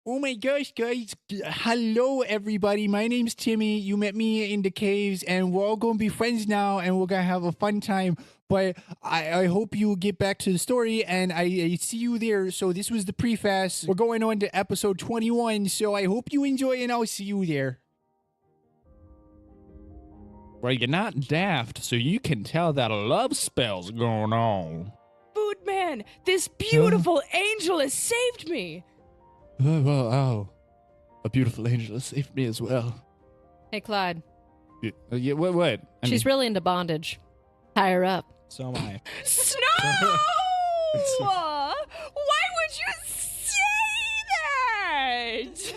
Oh my gosh, guys. Hello, everybody. My name's Timmy. You met me in the caves, and we're all going to be friends now, and we're going to have a fun time. But I hope you get back to the story, and I see you there. So this was the preface. We're going on to episode 21, so I hope you enjoy, and I'll see you there. Well, you're not daft, so you can tell that a love spell's going on. Food man, this beautiful angel has saved me. Oh, a beautiful angel has saved me as well. Hey, Clyde. Yeah, what? She's really into bondage. Tie her up. So am I. Snow! Why would you say that?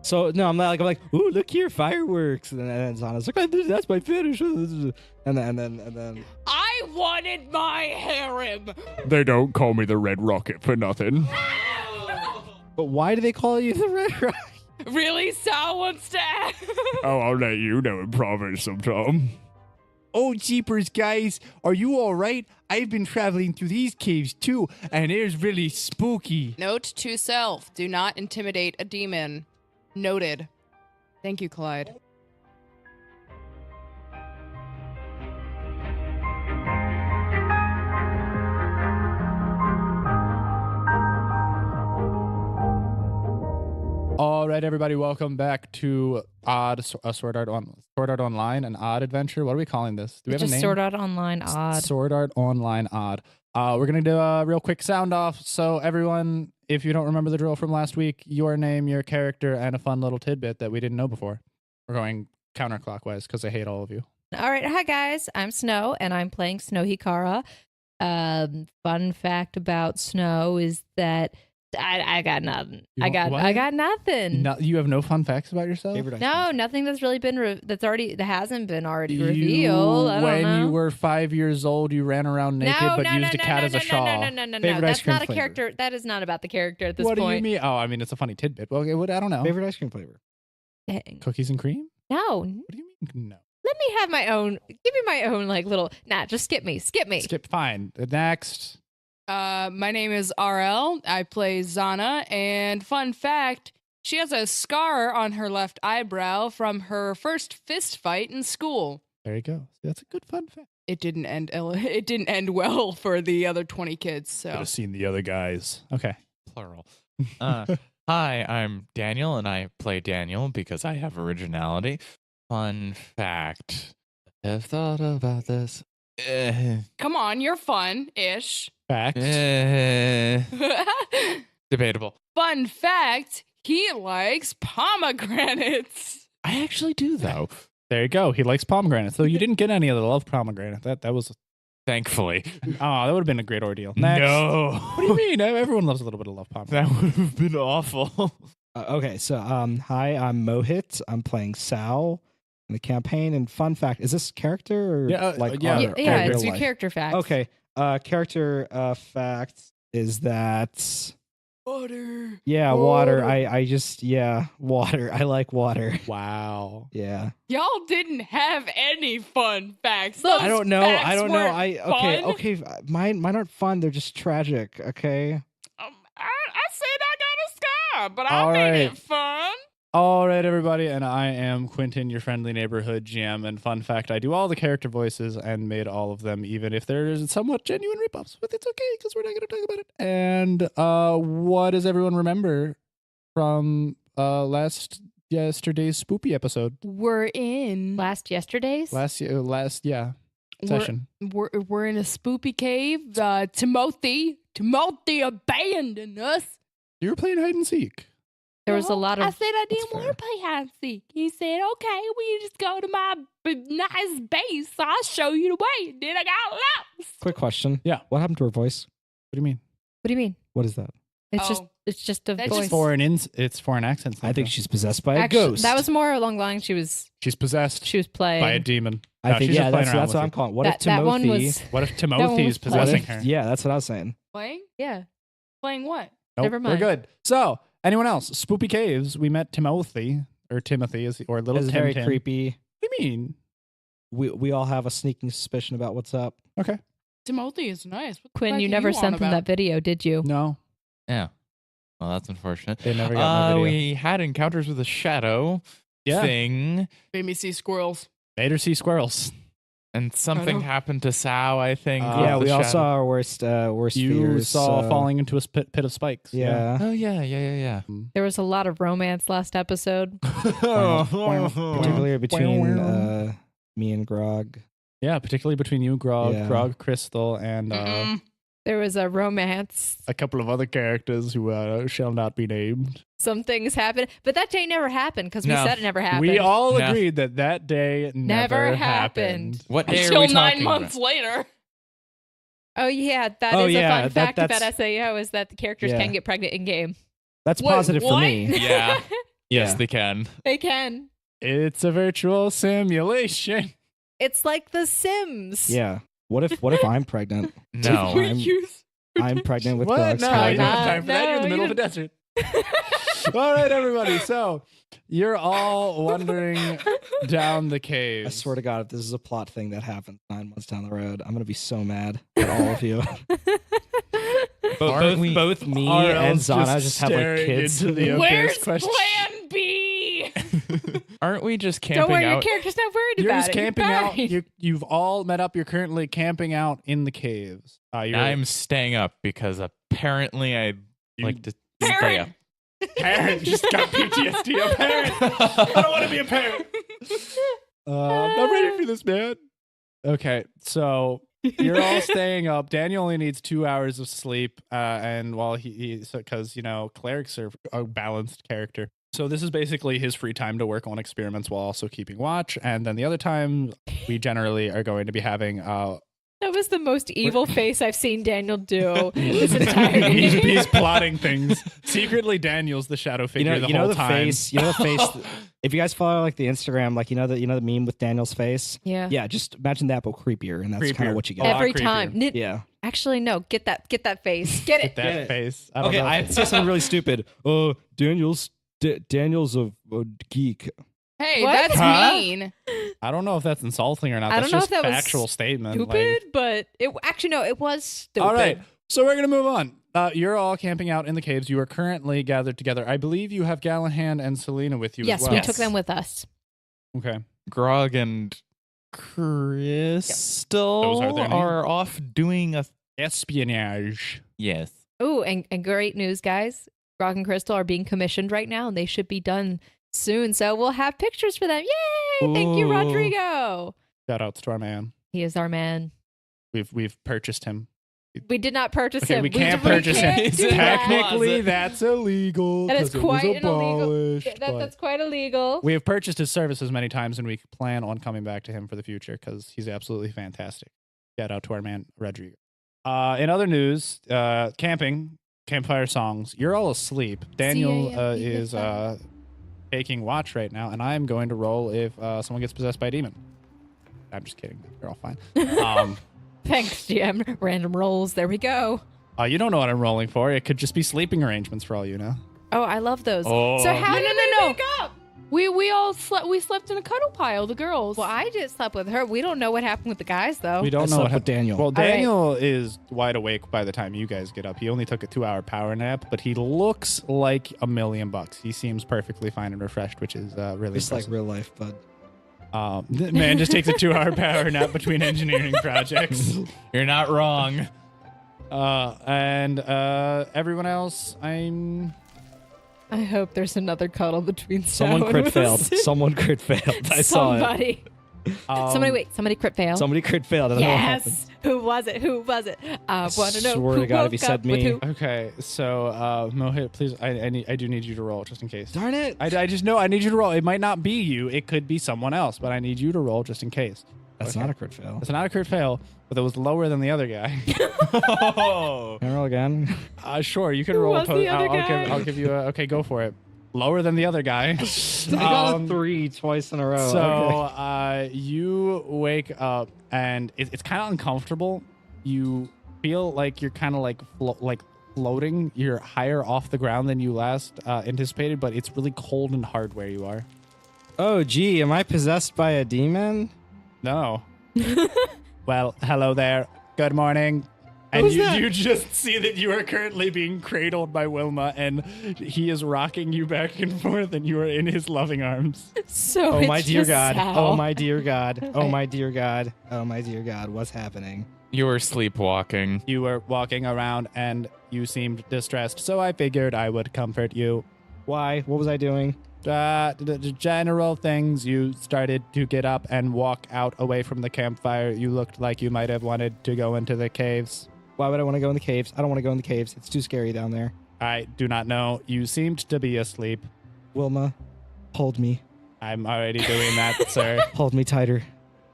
So no, I'm like, ooh, look here, fireworks, and then Zana's like, that's my fetish, and then. I wanted my harem. They don't call me the Red Rocket for nothing. But why do they call you the Red Rocket? Really, Sal wants to ask? Oh, I'll let you know in private sometime. Oh, jeepers, guys. Are you all right? I've been traveling through these caves, too, and it is really spooky. Note to self, do not intimidate a demon. Noted. Thank you, Clyde. All right, everybody, welcome back to Sword Art Online, an odd adventure. What are we calling this? Do we have a name? Sword Art Online Odd. Sword Art Online Odd. We're going to do a real quick sound off. So everyone, if you don't remember the drill from last week, your name, your character, and a fun little tidbit that we didn't know before. We're going counterclockwise because I hate all of you. All right. Hi, guys. I'm Snow, and I'm playing Snow Hikara. Fun fact about Snow is that I got nothing. I got nothing. No, you have no fun facts about yourself? No, nothing that's really been that hasn't been already revealed. I don't know. You were 5 years old, you ran around naked, but used a cat as a shawl. No. That's not a character. That is not about the character at this point. What do you mean? Oh, I mean, it's a funny tidbit. Well, I don't know. Favorite ice cream flavor? Dang. Cookies and cream? No. What do you mean? No. Let me have my own. Give me my own little. Nah, just skip me. Skip. Fine. Next. My name is RL. I play Zana, and fun fact, she has a scar on her left eyebrow from her first fist fight in school. There you go. That's a good fun fact. It didn't end well for the other 20 kids. So Could have seen the other guys. Okay. Plural. Hi, I'm Daniel, and I play Daniel because I have originality. Fun fact. I've thought about this. Come on, you're fun-ish. Fact. Debatable. Fun fact, he likes pomegranates. I actually do, though. There you go. He likes pomegranates. Though you didn't get any of the love pomegranate. That was... Thankfully. Oh, that would have been a great ordeal. Next. No. What do you mean? Everyone loves a little bit of love pomegranate. That would have been awful. Okay, so hi, I'm Mohit. I'm playing Sal in the campaign. And fun fact, is this character or Yeah, Yeah, it's your character fact. Okay, character fact is that Water. yeah, water. I just water. I like water. Wow. Yeah. Y'all didn't have any fun facts. Look, I don't know. Fun. Okay. Mine aren't fun. They're just tragic. Okay. I said I got a scar, but I All made right. it fun. All right, everybody, and I am Quintin, your friendly neighborhood GM. And fun fact, I do all the character voices and made all of them, even if there's somewhat genuine rip-offs. But it's okay, because we're not going to talk about it. And what does everyone remember from yesterday's Spoopy episode? We're in Yesterday's? Session. We're in a spoopy cave. Timothy abandoned us. You were playing hide and seek. There was a lot of. I said I didn't fair. want to play hide and seek. He said, "Okay, we just go to my nice base. I'll show you the way." Then I got lost. Quick question. Yeah. What happened to her voice? What do you mean? What do you mean? What is that? It's just a That's voice. It's for an accent. I think she's possessed by a Actually, ghost. that was more along the line. She's possessed playing by a demon. I think she's just playing around that's with what you. I'm calling. What if that one Timothy? was. What if That Timothy one is was possessing playing. her? Yeah, that's what I was saying. Playing? Yeah. Playing what? Nope, Never mind. We're good. So, anyone else? Spoopy Caves. We met Timothy, or Timothy, or little It's Tim very Tim. creepy. What do you mean? We all have a sneaking suspicion about what's up. Okay. Timothy is nice. What the Quinn, fuck you are never on sent them about? that video, did you? No. Yeah. Well, that's unfortunate. They never got my video. We had encounters with a shadow thing. Made me see squirrels. Made her see squirrels. And something happened to Sao, I think. Yeah, with we the all shadow. saw our worst You fears. saw so- falling into a pit of spikes. Yeah. Oh, yeah. There was a lot of romance last episode. Particularly between me and Grog. Yeah, particularly between you, Grog, Yeah. Grog, Crystal, and There was a romance. a couple of other characters who shall not be named. Some things happened, but that day never happened because we No. said it never happened. We all No. agreed that day never happened. What day Until are we 9 talking months about? later. Oh yeah, that Oh, is yeah, a fun fact about that's- SAO is that the characters Yeah. can get pregnant in game. That's Wait, positive for what? me. Yeah. Yes, Yeah. they can. They can. It's a virtual simulation. It's like The Sims. Yeah. What if I'm pregnant? No. I'm pregnant with What? Grog's No, child. you don't have time for that. No, You're in the middle you of the desert. All right, everybody. So you're all wandering down the cave. I swear to God, if this is a plot thing that happens 9 months down the road, I'm gonna be so mad at all of you. Aren't we- both me RL's and Zana just have like staring kids. into the abyss Where's question. Plan B? Aren't we just camping Don't worry, your out? character's not worried You're about just it. camping You're out. fine. You've all met up. You're currently camping out in the caves. I'm staying up because apparently I like to stay up. parent just got PTSD. A parent. I don't want to be a parent. I'm not ready for this, man. Okay, so you're all staying up. Daniel only needs 2 hours of sleep, and while because clerics are a balanced character. So this is basically his free time to work on experiments while also keeping watch. And then the other time, we generally are going to be having That was the most evil face I've seen Daniel do this entire game. he's plotting things. Secretly, Daniel's the shadow figure the whole time. face. You know the face. If you guys follow like the Instagram, like the meme with Daniel's face. Yeah. Yeah, just imagine that, but creepier, and that's kind Creepier. of what you A get. lot Every creepier. time. Yeah. Actually, no. Get that face. Get it. That Get it. face. I don't Okay, know. I have to say something really stupid. Daniel's a geek. Hey, What? that's Huh? mean. I don't know if that's insulting or not. I That's don't know just if that was factual statement. Stupid, but it actually no, it was stupid. All right, so we're gonna move on. You're all camping out in the caves. You are currently gathered together. I believe you have Gallahan and Selena with you Yes, as well. we took them with us. Okay. Grog and Crystal Those are their names. are off doing a Espionage. yes. Oh, and great news, guys. Grog and Crystal are being commissioned right now, and they should be done soon. So we'll have pictures for them. Yay! Thank you, Ooh. Rodrigo. Shout outs to our man. He is our man. We've purchased him. We did not purchase Okay, him. we can't really purchase can't him. do that. Technically, that's illegal. That is 'cause it quite was an illegal. abolished, but That's quite illegal. we have purchased his services many times, and we plan on coming back to him for the future because he's absolutely fantastic. Shout out to our man Rodrigo. In other news, campfire songs. You're all asleep. Daniel is taking watch right now, and I'm going to roll if someone gets possessed by a demon. I'm just kidding. You're all fine. Thanks, GM. Random rolls. There we go. You don't know what I'm rolling for. It could just be sleeping arrangements for all you know. Oh, I love those. Oh. So how No, did no, we no. wake up? We all slept. We slept in a cuddle pile. The girls. Well, I just slept with her. We don't know what happened with the guys, though. We don't I know slept what with happened. Daniel. Well, right. Daniel is wide awake by the time you guys get up. He only took a 2-hour power nap, but he looks like $1,000,000. He seems perfectly fine and refreshed, which is really Just like impressive. real life, bud. The man just takes a 2-hour power nap between engineering projects. You're not wrong. And everyone else, I hope there's another cuddle between Someone Snow crit and failed. Wilson. Someone crit failed. I saw it. Somebody. Somebody crit fail. Somebody crit failed. I don't know what happened. Yes. Who was it? Who was it? I want to know. Swear who to God, if he woke said up with me. who. Okay, so Mohit, please, I do need you to roll just in case. Darn it. I just know I need you to roll. It might not be you. It could be someone else, but I need you to roll just in case. That's Okay. not a crit fail. It's not a crit fail, but it was lower than the other guy. Oh. Can I roll again? Sure, you can Who roll. was the other I'll give you a. Okay, go for it. Lower than the other guy. I got a 3 twice in a row. So Okay. you wake up and it's kind of uncomfortable. You feel like you're kind of like floating. You're higher off the ground than you last anticipated, but it's really cold and hard where you are. Oh, gee, am I possessed by a demon? No. Well, hello there. Good morning. And you just see that you are currently being cradled by Wilma, and he is rocking you back and forth, and you are in his loving arms. So Oh my it's dear just God. Sal. Oh my dear God. Oh my dear God. Oh my dear God. What's happening? You were sleepwalking. You were walking around, and you seemed distressed, so I figured I would comfort you. Why? What was I doing? The general things. You started to get up and walk out away from the campfire. You looked like you might have wanted to go into the caves. Why would I want to go in the caves? I don't want to go in the caves. It's too scary down there. I do not know. You seemed to be asleep. Wilma, hold me. I'm already doing that, sir. Hold me tighter.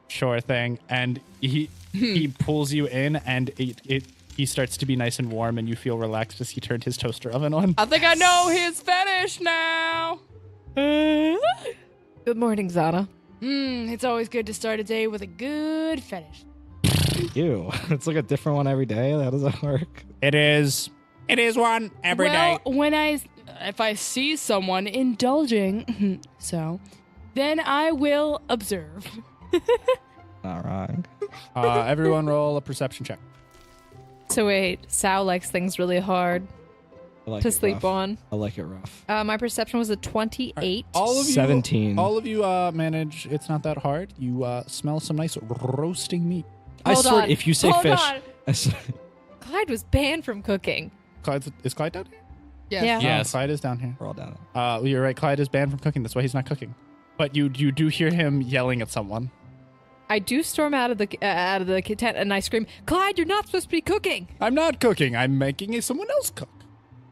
Sure thing. And he pulls you in, and he starts to be nice and warm, and you feel relaxed as he turned his toaster oven on. I think I know his fetish now. Good morning, Zana. It's always good to start a day with a good fetish. Ew. It's like a different one every day. How does that work? It is one every day. If I see someone indulging, then I will observe. Not wrong. Everyone roll a perception check. So wait, Sal likes things really hard I like to it sleep rough. on. I like it rough. My perception was a 28. All of you, 17. All of you manage. It's not that hard. You smell some nice roasting meat. I Hold swear, on. if you say Hold fish, on. Clyde was banned from cooking. Is Clyde down here? Yes. Yeah. Yes. Clyde is down here. we're all down. You're right. Clyde is banned from cooking. That's why he's not cooking. But you do hear him yelling at someone. I do storm out of the tent and I scream, "Clyde, you're not supposed to be cooking." I'm not cooking. I'm making someone else cook.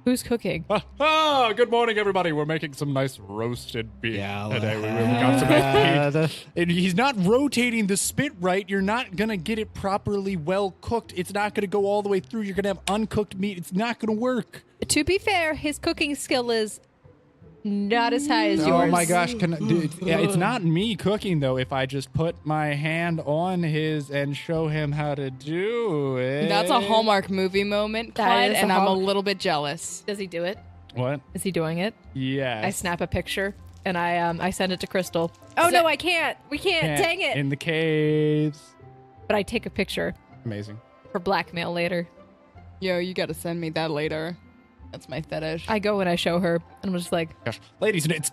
Who's cooking? Good morning, everybody. We're making some nice roasted beef Yeah, today. We got some nice beef. And he's not rotating the spit right. You're not going to get it properly well cooked. It's not going to go all the way through. You're going to have uncooked meat. It's not going to work. To be fair, his cooking skill is not as high as yours. Oh my gosh. It's not me cooking, though, if I just put my hand on his and show him how to do it. That's a Hallmark movie moment, That Clyde, is a and I'm a Hallmark- little bit jealous. Does he do it? What? Is he doing it? Yes. I snap a picture and I send it to Crystal. Oh no, I can't. We can't. Dang it. In the caves. But I take a picture Amazing. for blackmail later. Yo, you gotta send me that later. That's my fetish. I go and I show her, and I'm just like, Gosh, ladies, it's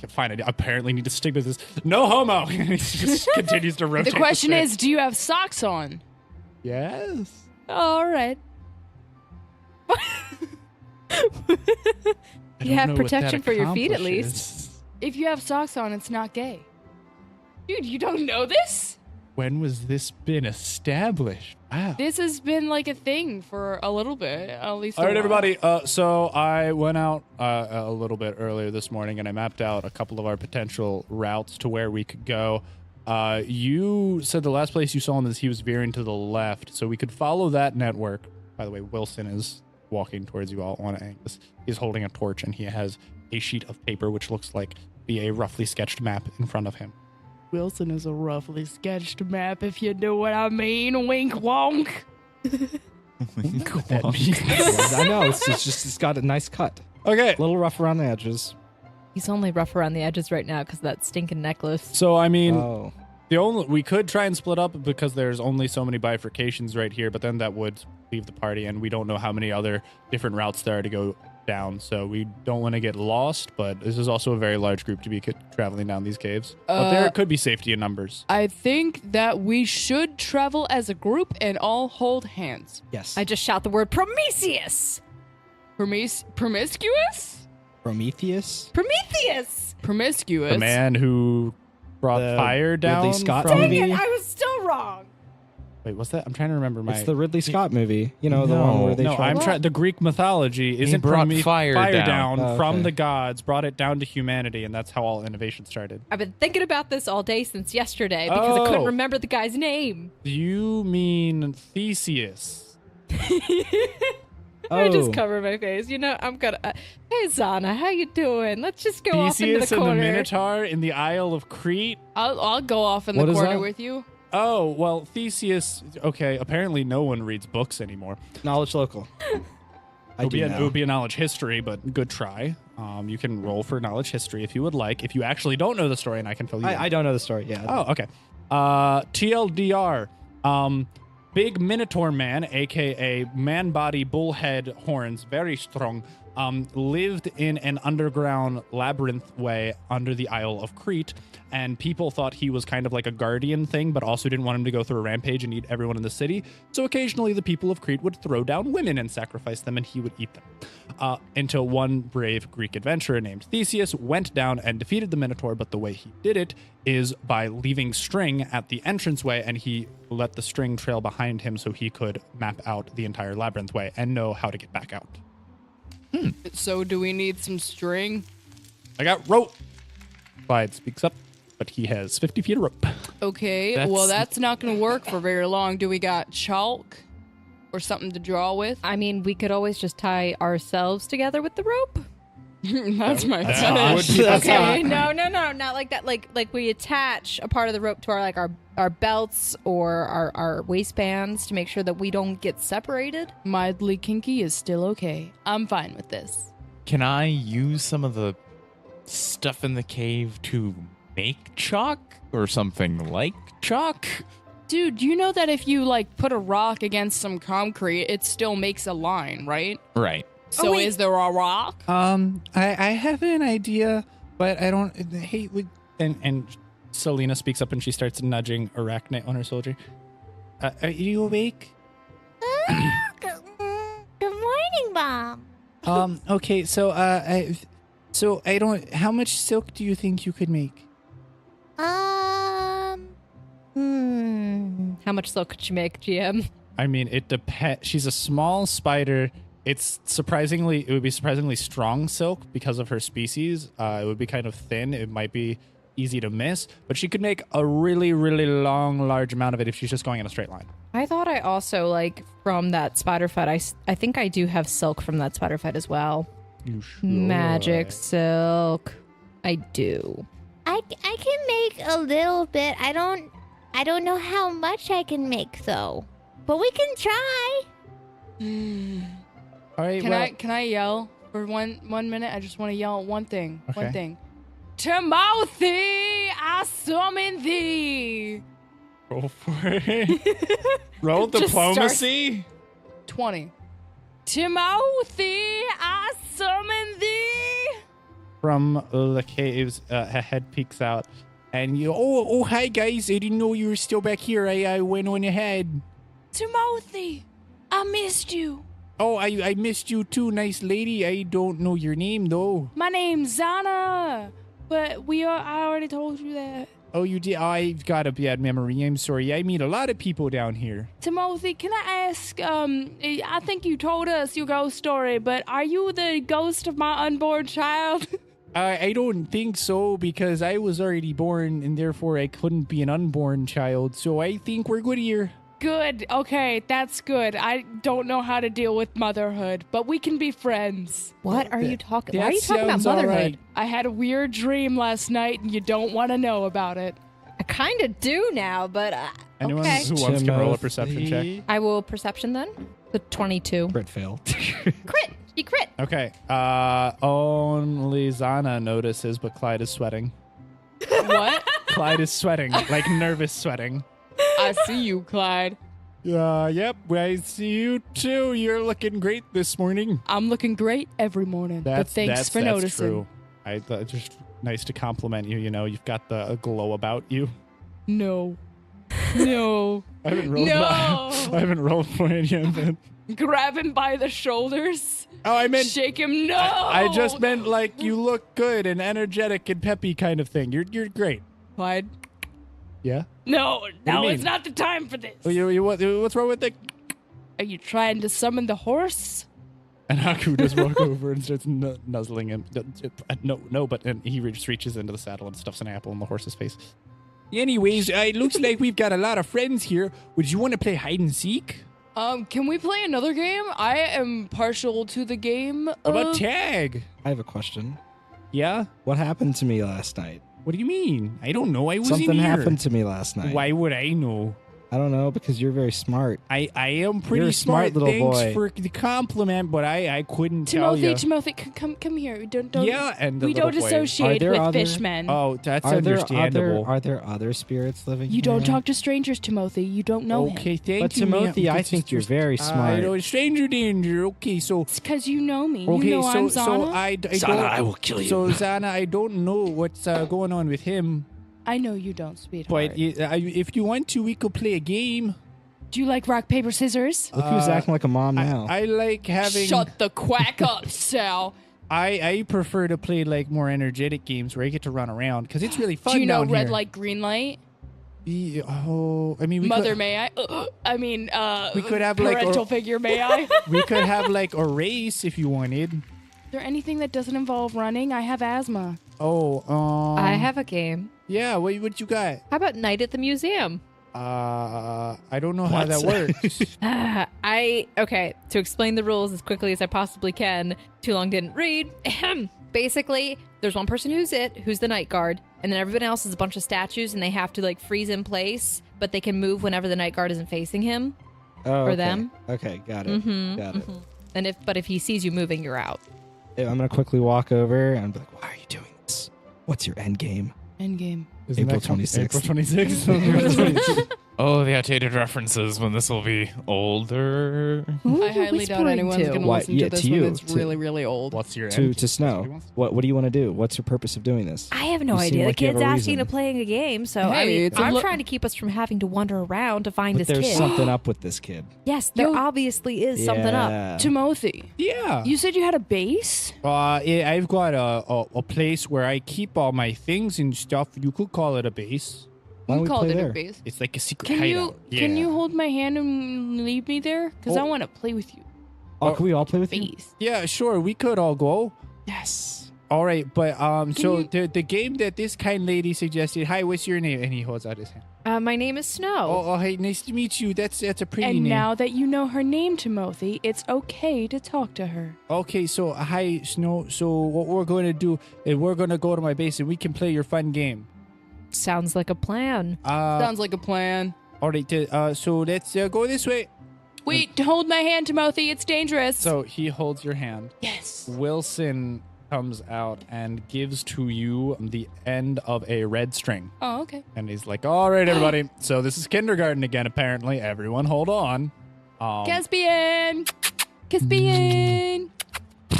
fine. I apparently need to stick with this. No homo. He just continues to rotate. The question spit. is, do you have socks on? Yes. all right. I You don't have know what protection that for your feet at accomplishes. least. If you have socks on, it's not gay. Dude, you don't know this? When was this been established? Wow. This has been like a thing for a little bit, at least. All right, a while. everybody. So I went out a little bit earlier this morning, and I mapped out a couple of our potential routes to where we could go. You said the last place you saw him is he was veering to the left, so we could follow that network. By the way, Wilson is walking towards you all on Angus. He's holding a torch, and he has a sheet of paper which looks like a roughly sketched map in front of him. Wilson is a roughly sketched map, if you know what I mean. Wink wonk. That means- I know. It's got a nice cut. Okay. A little rough around the edges. He's only rough around the edges right now because of that stinking necklace. So I mean, Oh. we could try and split up because there's only so many bifurcations right here, but then that would leave the party, and we don't know how many other different routes there are to go down. So we don't want to get lost, but this is also a very large group to be traveling down these caves. But there could be safety in numbers. I think that we should travel as a group and all hold hands. Yes. I just shout the word Prometheus. Promiscuous? Prometheus? Prometheus. Promiscuous. The man who brought The fire down Ridley Scott from... movie? Dang it, I was still wrong. Wait, what's that? I'm trying to remember my... It's the Ridley Scott movie. You know, the one where they No, try. I'm trying... The Greek mythology isn't brought Prometheus- fire down. Oh, from okay. the gods, brought it down to humanity, and that's how all innovation started. I've been thinking about this all day since yesterday because I couldn't Oh. remember the guy's name. You mean Theseus? I just Oh. cover my face. You know, I'm gonna. Hey, Zana, how you doing? Let's just go off into Theseus the and the corner. Minotaur in the Isle of Crete? I'll go off in What the is corner that? with you. Oh, well, Theseus... Okay, apparently no one reads books anymore. Knowledge local. I do It now. would be a knowledge history, but good try. You can roll for knowledge history if you would like. If you actually don't know the story, and I can fill you in. I don't know the story. Yeah. Oh, okay. TLDR. big minotaur man, aka man body, bullhead, horns, very strong, lived in an underground labyrinth way under the Isle of Crete, and people thought he was kind of like a guardian thing, but also didn't want him to go through a rampage and eat everyone in the city. So occasionally the people of Crete would throw down women and sacrifice them, and he would eat them. Until one brave Greek adventurer named Theseus went down and defeated the Minotaur, but the way he did it is by leaving string at the entranceway, and he let the string trail behind him so he could map out the entire labyrinth way and know how to get back out. So do we need some string? I got rope. Clyde speaks up, but he has 50 feet of rope. Okay, well, that's not going to work for very long. Do we got chalk or something to draw with? I mean, we could always just tie ourselves together with the rope. That's my That's fetish. Okay, no, not like that. Like we attach a part of the rope to our belts or our waistbands to make sure that we don't get separated. Mildly kinky is still okay. I'm fine with this. Can I use some of the stuff in the cave to make chalk or something like chalk? Dude, you know that if you like put a rock against some concrete, it still makes a line, right? Right. So wait. is there a rock? I have an idea, but I don't. Hey, and Selena speaks up and she starts nudging Arachne on her soldier. Are you awake? Good morning, Mom. Okay, so I don't. How much silk do you think you could make? How much silk could you make, GM? I mean, it depends. She's a small spider. It would be surprisingly strong silk because of her species. It would be kind of thin. It might be easy to miss, but she could make a really, really long, large amount of it if she's just going in a straight line. I thought I also, like, from that spider fight, I think I do have silk from that spider fight as well. You should. Magic silk. I do. I can make a little bit. I don't know how much I can make though, but we can try. All right. Can I yell for one minute? I just want to yell one thing. Okay. One thing. Timothy, I summon thee. Roll for it. Roll Just diplomacy. 20. Timothy, I summon thee. From the caves, a head peeks out, and you. Oh, hi guys! I didn't know you were still back here. I went on ahead. Timothy, I missed you. Oh, I missed you too, nice lady. I don't know your name though. My name's Zana, but I already told you that. Oh, you did. I've got a bad memory. I'm sorry. I meet a lot of people down here. Timothy, can I ask, I think you told us your ghost story, but are you the ghost of my unborn child? I don't think so, because I was already born, and therefore I couldn't be an unborn child. So I think we're good here. Good. Okay, that's good. I don't know how to deal with motherhood, but we can be friends. What are you talking? Why That are you talking about sounds all motherhood? right. I had a weird dream last night, and you don't want to know about it. I kind of do now, but Anyone okay. who wants can roll a perception check. I will perception then. The 22. Crit fail. Crit. You crit. Okay. Only Zana notices, but Clyde is sweating. What? Clyde is sweating, like nervous sweating. I see you, Clyde. Yep, I see you too. You're looking great this morning. I'm looking great every morning, but thanks for noticing. True. Just nice to compliment you. You know, you've got the glow about you. No. No. I haven't rolled. No. I haven't rolled for it yet. But... Grab him by the shoulders. Oh, I meant Shake him. No. I just meant like you look good and energetic and peppy kind of thing. You're great. Clyde. Yeah. No, do you it's mean? not the time for this. What's wrong with it? Are you trying to summon the horse? And Haku just walk over and starts nuzzling him. No, but and he just reaches into the saddle and stuffs an apple in the horse's face. Anyways, it looks like we've got a lot of friends here. Would you want to play hide and seek? Can we play another game? I am partial to the game. How about tag? I have a question. Yeah? What happened to me last night? What do you mean? I don't know. I wasn't Something here. happened to me last night. Why would I know? I don't know, because you're very smart. I am pretty You're a smart little Thanks boy. for the compliment, but I couldn't tell you. Timothy, come here. Don't. Yeah, and the we don't little boy. associate Are there with other- fishmen. Oh, that's Are understandable. there other spirits living You here? don't talk to strangers, Timothy. You don't know him. Okay, thank But you, Timothy, ma'am. I think you're very smart. Stranger danger. Okay, so It's because you know me. okay, you know I'm so Zana. I Zana, don't. I will kill you. So Zana, I don't know what's going on with him. I know you don't, sweetheart. But if you want to, we could play a game. Do you like rock, paper, scissors? Look who's acting like a mom now. I like having. Shut the quack up, Sal. I prefer to play like more energetic games where I get to run around because it's really fun. Do you know down red here. light, green light? I mean, Mother, could, may I? we could have like parental figure, may I? Is we could have like a race if you wanted. there anything that doesn't involve running? I have asthma. Oh, I have a game. Yeah, what you got? How about Night at the Museum? I don't know how that works. Okay, to explain the rules as quickly as I possibly can. Too long didn't read. Basically, there's one person who's the night guard, and then everyone else is a bunch of statues, and they have to like freeze in place, but they can move whenever the night guard isn't facing him or them. Okay, got it. Got it. And if he sees you moving, you're out. I'm gonna quickly walk over and be like, "Why are you doing this? What's your end game?" Endgame. April 26th. April 26th. Oh, the outdated references when this will be older. Who I are we highly doubt whispering anyone's to? going to Why- listen yeah, to this to when you, it's to- really, really old. What's your To Snow. What do you want to do? What's your purpose of doing this? I have no You seem idea. like The you have kid's a asking to reason. play a game, so I Hey, mean, it's a I'm look- trying to keep us from having to wander around to find But this there's kid. something up with this kid. Yes, there Yo- obviously is something up. Yeah. Timothy, Yeah. you said you had a base? Yeah, I've got a place where I keep all my things and stuff. You could call it a base. Why don't You we called play it there? a base. It's like a secret Can hideout. you hold my hand and leave me there? Because I Oh. want to play with you. Oh, can we all play with you? Base. Yeah, sure. We could all go. Yes. All right, but so you- the game that this kind lady suggested. Hi, what's your name? And he holds out his hand. My name is Snow. Oh, hey, nice to meet you. That's a pretty And name. now that you know her name, Timothy, it's okay to talk to her. Okay, so hi, Snow. So what we're going to do is we're going to go to my base and we can play your fun game. Sounds like a plan. Sounds like a plan. All right, so let's go this way. Wait, hold my hand, Timothy. It's dangerous. So he holds your hand. yes. Wilson comes out and gives to you the end of a red string. Oh, okay. And he's like, all right, everybody. So this is kindergarten again, apparently. Everyone hold on. Caspian! Caspian!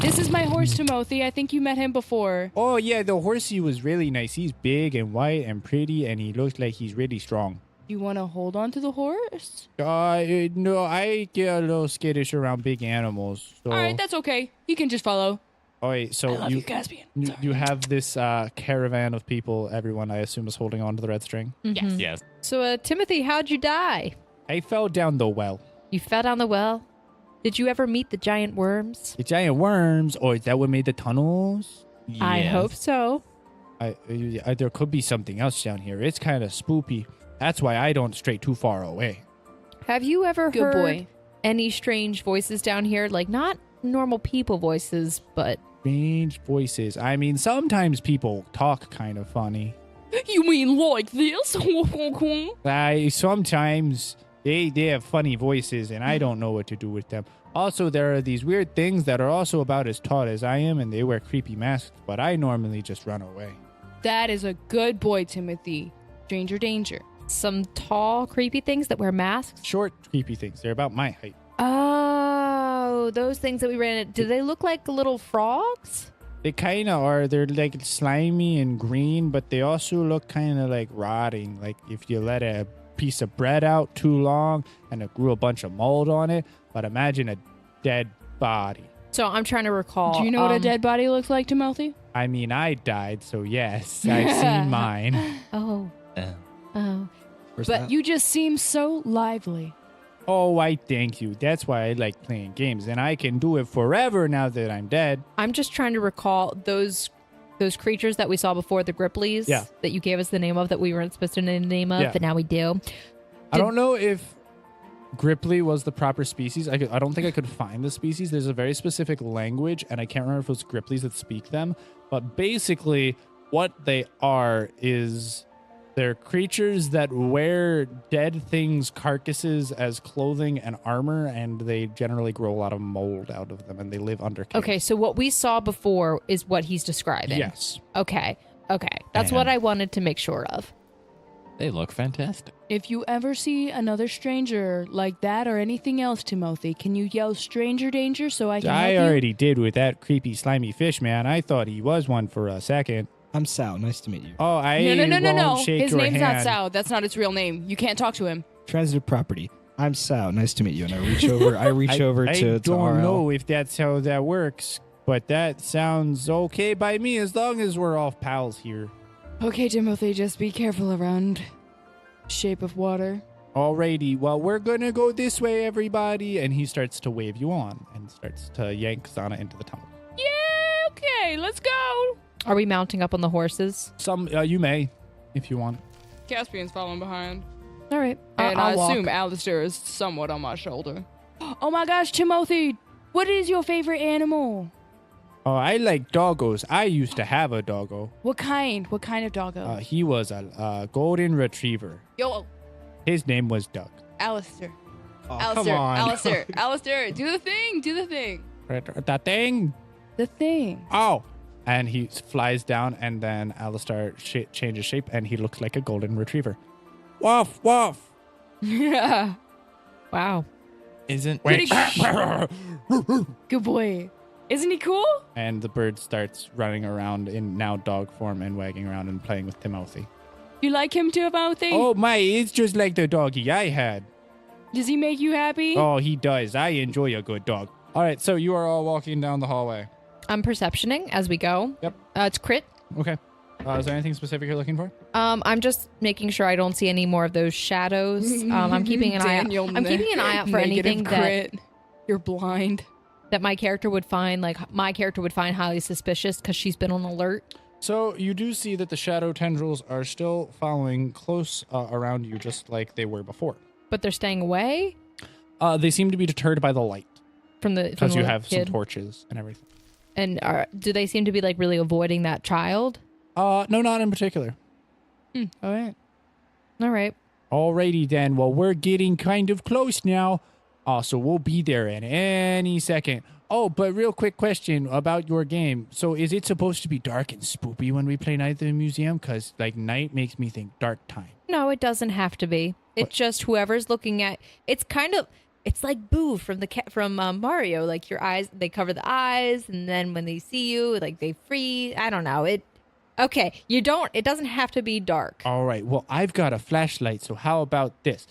This is my horse, Timothy. I think you met him before. Oh, yeah, the horsey was really nice. He's big and white and pretty, and he looks like he's really strong. You want to hold on to the horse? No, I get a little skittish around big animals. So. All right, that's okay. He can just follow. All right, so I love you, Caspian. you have this caravan of people. Everyone, I assume, is holding on to the red string. Yes. Yes. So, Timothy, how'd you die? I fell down the well. You fell down the well? Did you ever meet the giant worms? The giant worms, or is that what made the tunnels? I hope so. There could be something else down here. It's kind of spoopy. That's why I don't stray too far away. Have you ever Good heard boy. any strange voices down here? Like, not normal people voices, but Strange voices. I mean, sometimes people talk kind of funny. You mean like this? Sometimes they have funny voices, and I don't know what to do with them. Also, there are these weird things that are also about as tall as I am, and they wear creepy masks, but I normally just run away. That is a good boy, Timothy. Stranger danger. some tall, creepy things that wear masks. Short, creepy things. They're about my height. Oh, those things that we ran at. Do they look like little frogs? They kind of are. They're like slimy and green, but they also look kind of like rotting. Like if you let a piece of bread out too long and it grew a bunch of mold on it. But imagine a dead body. So I'm trying to recall. Do you know what a dead body looks like, Timothy? I mean, I died, so yes, I've seen mine. Oh. Oh. Where's But that? you just seem so lively. Oh, I thank you. That's why I like playing games, and I can do it forever now that I'm dead. I'm just trying to recall those creatures that we saw before, the Gripplies. Yeah. That you gave us the name of that we weren't supposed to know the name of, Yeah. but now we do. I don't know if Gripply was the proper species. I don't think I could find the species. There's a very specific language, and I can't remember if it was Gripplies that speak them. But basically, what they are is They're creatures that wear dead things' carcasses as clothing and armor, and they generally grow a lot of mold out of them, and they live under caves. Okay, so what we saw before is what he's describing. Yes. Okay. That's what I wanted to make sure of. They look fantastic. If you ever see another stranger like that or anything else, Timothy, can you yell stranger danger so I can help I you? already did with that creepy, slimy fish, man. I thought he was one for a second. I'm Sal. Nice to meet you. Oh, I No. won't shake His your name's hand. not Sal. That's not its real name. You can't talk to him. Transitive property. I'm Sal. Nice to meet you. And I reach over. I reach over I to don't RL. know if that's how that works, but that sounds okay by me as long as we're all pals here. Okay, Timothy, just be careful around shape of water. Alrighty, well, we're gonna go this way, everybody. And he starts to wave you on and starts to yank Zana into the tunnel. Yeah, okay, let's go. Are we mounting up on the horses? You may, if you want. Caspian's following behind. All right. And I'll I walk. assume Alistair is somewhat on my shoulder. Oh my gosh, Timothy, what is your favorite animal? Oh, I like doggos. I used to have a doggo. What kind? What kind of doggo? He was a golden retriever. Yo, His name was Doug. Alistair. Oh, Alistair, come on. Alistair, do the thing. That thing. The thing. Oh. And he flies down, and then Alistair changes shape, and he looks like a golden retriever. Woof, woof. Yeah. Wow. Isn't Pretty Good boy. Isn't he cool? And the bird starts running around in now dog form and wagging around and playing with Timothy. You like him, Timothy? Oh my, it's just like the doggy I had. Does he make you happy? Oh, he does. I enjoy a good dog. All right, so you are all walking down the hallway. I'm perceptioning as we go. Yep. It's crit. Okay. Is there anything specific you're looking for? I'm just making sure I don't see any more of those shadows. I'm keeping an eye out. Daniel, I'm keeping an eye out for negative anything crit. You're blind. that my character would find, highly suspicious because she's been on alert. So you do see that the shadow tendrils are still following close around you, just like they were before. But they're staying away They seem to be deterred by the light from the because you little have some kid. torches and everything. And do they seem to be like really avoiding that child? No, not in particular. All right. All right. Alrighty then. Well, we're getting kind of close now. So we'll be there in any second. Oh, but real quick question about your game. So is it supposed to be dark and spoopy when we play Night at the Museum? Because, like, night makes me think dark time. No, it doesn't have to be. It's just whoever's looking at. It's like Boo from Mario. Like your eyes, they cover the eyes, and then when they see you, like they freeze. I don't know. Okay, you don't. It doesn't have to be dark. All right. Well, I've got a flashlight. So how about this?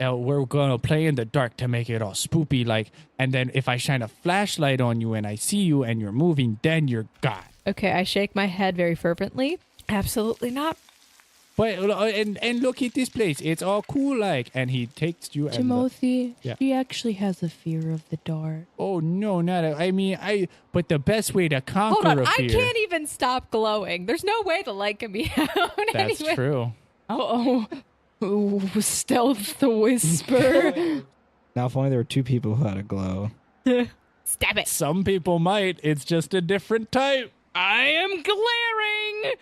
We're going to play in the dark to make it all spoopy like. And then if I shine a flashlight on you and I see you and you're moving, then you're gone. Okay, I shake my head very fervently. Absolutely not. But and look at this place. It's all cool like. And he takes you and Timothy, Yeah. she actually has a fear of the dark. oh no, but the best way to conquer Hold on, a I fear. can't even stop glowing. There's no way the light can be out. That's anyway. true. Oh, stealth the whisper. Now, if only there were two people who had a glow. Stab it. Some people might. It's just a different type. I am glaring.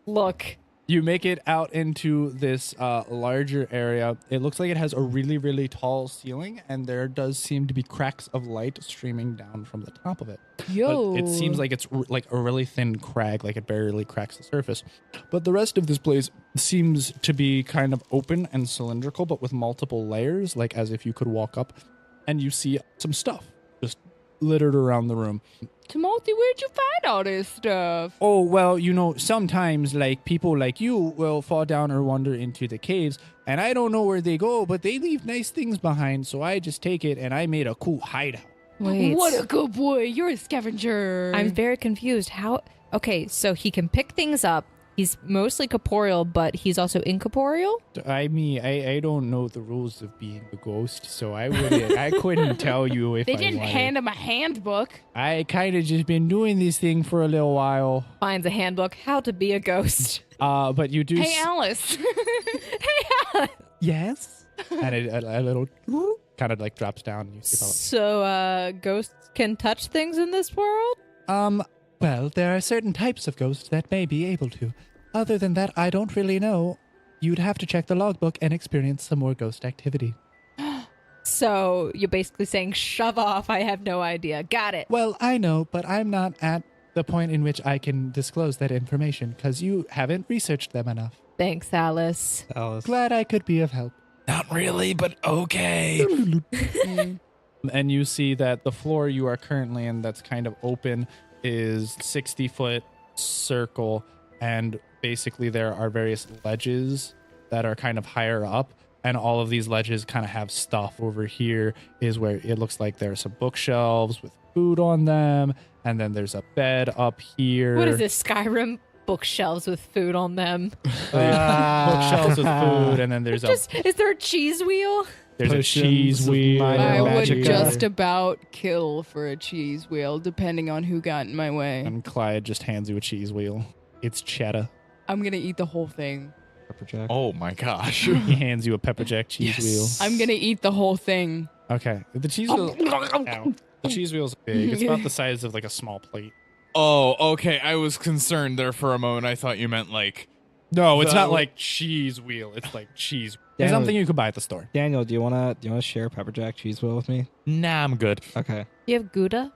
Look. You make it out into this larger area. It looks like it has a really, really tall ceiling, and there does seem to be cracks of light streaming down from the top of it. Yo. But it seems like it's like a really thin crag, like it barely cracks the surface. But the rest of this place seems to be kind of open and cylindrical, but with multiple layers, like as if you could walk up and you see some stuff just littered around the room. Timothy, where'd you find all this stuff? Oh, well, sometimes like people like you will fall down or wander into the caves, and I don't know where they go, but they leave nice things behind, so I just take it and I made a cool hideout. Wait. What a good boy. You're a scavenger. I'm very confused. How? Okay, so he can pick things up. He's mostly corporeal, but he's also incorporeal. I mean, I don't know the rules of being a ghost, so I couldn't tell you if They I didn't wanted. hand him a handbook. I kind of just been doing this thing for a little while. Finds a handbook, how to be a ghost. But you do. Hey, Alice. Yes. And a little kind of like drops down. And you skip out. So, ghosts can touch things in this world? Well, there are certain types of ghosts that may be able to. Other than that, I don't really know. You'd have to check the logbook and experience some more ghost activity. So you're basically saying, shove off. I have no idea. Got it. Well, I know, but I'm not at the point in which I can disclose that information because you haven't researched them enough. Thanks, Alice. Alice. Glad I could be of help. Not really, but okay. And you see that the floor you are currently in that's kind of open is 60-foot circle, and basically there are various ledges that are kind of higher up, and all of these ledges kind of have stuff. Over here is where it looks like there are some bookshelves with food on them, and then there's a bed up here. What is this, Skyrim? Bookshelves with food on them. Bookshelves with food, and then there's Is there a cheese wheel? there's a Potions cheese of wheel. minor I would magic. just about kill for a cheese wheel, depending on who got in my way. And Clyde just hands you a cheese wheel. It's cheddar. I'm gonna eat the whole thing. Pepper Jack. Oh my gosh. He hands you a pepper jack cheese wheel. I'm gonna eat the whole thing. Okay. The cheese wheel. Ow. The cheese wheel's big. It's about the size of like a small plate. Oh, okay. I was concerned there for a moment. I thought you meant like. No, it's The- not like cheese wheel. It's like cheese. It's Daniel- something you could buy at the store. Daniel, do you wanna share Pepper Jack cheese wheel with me? Nah, I'm good. Okay. You have Gouda?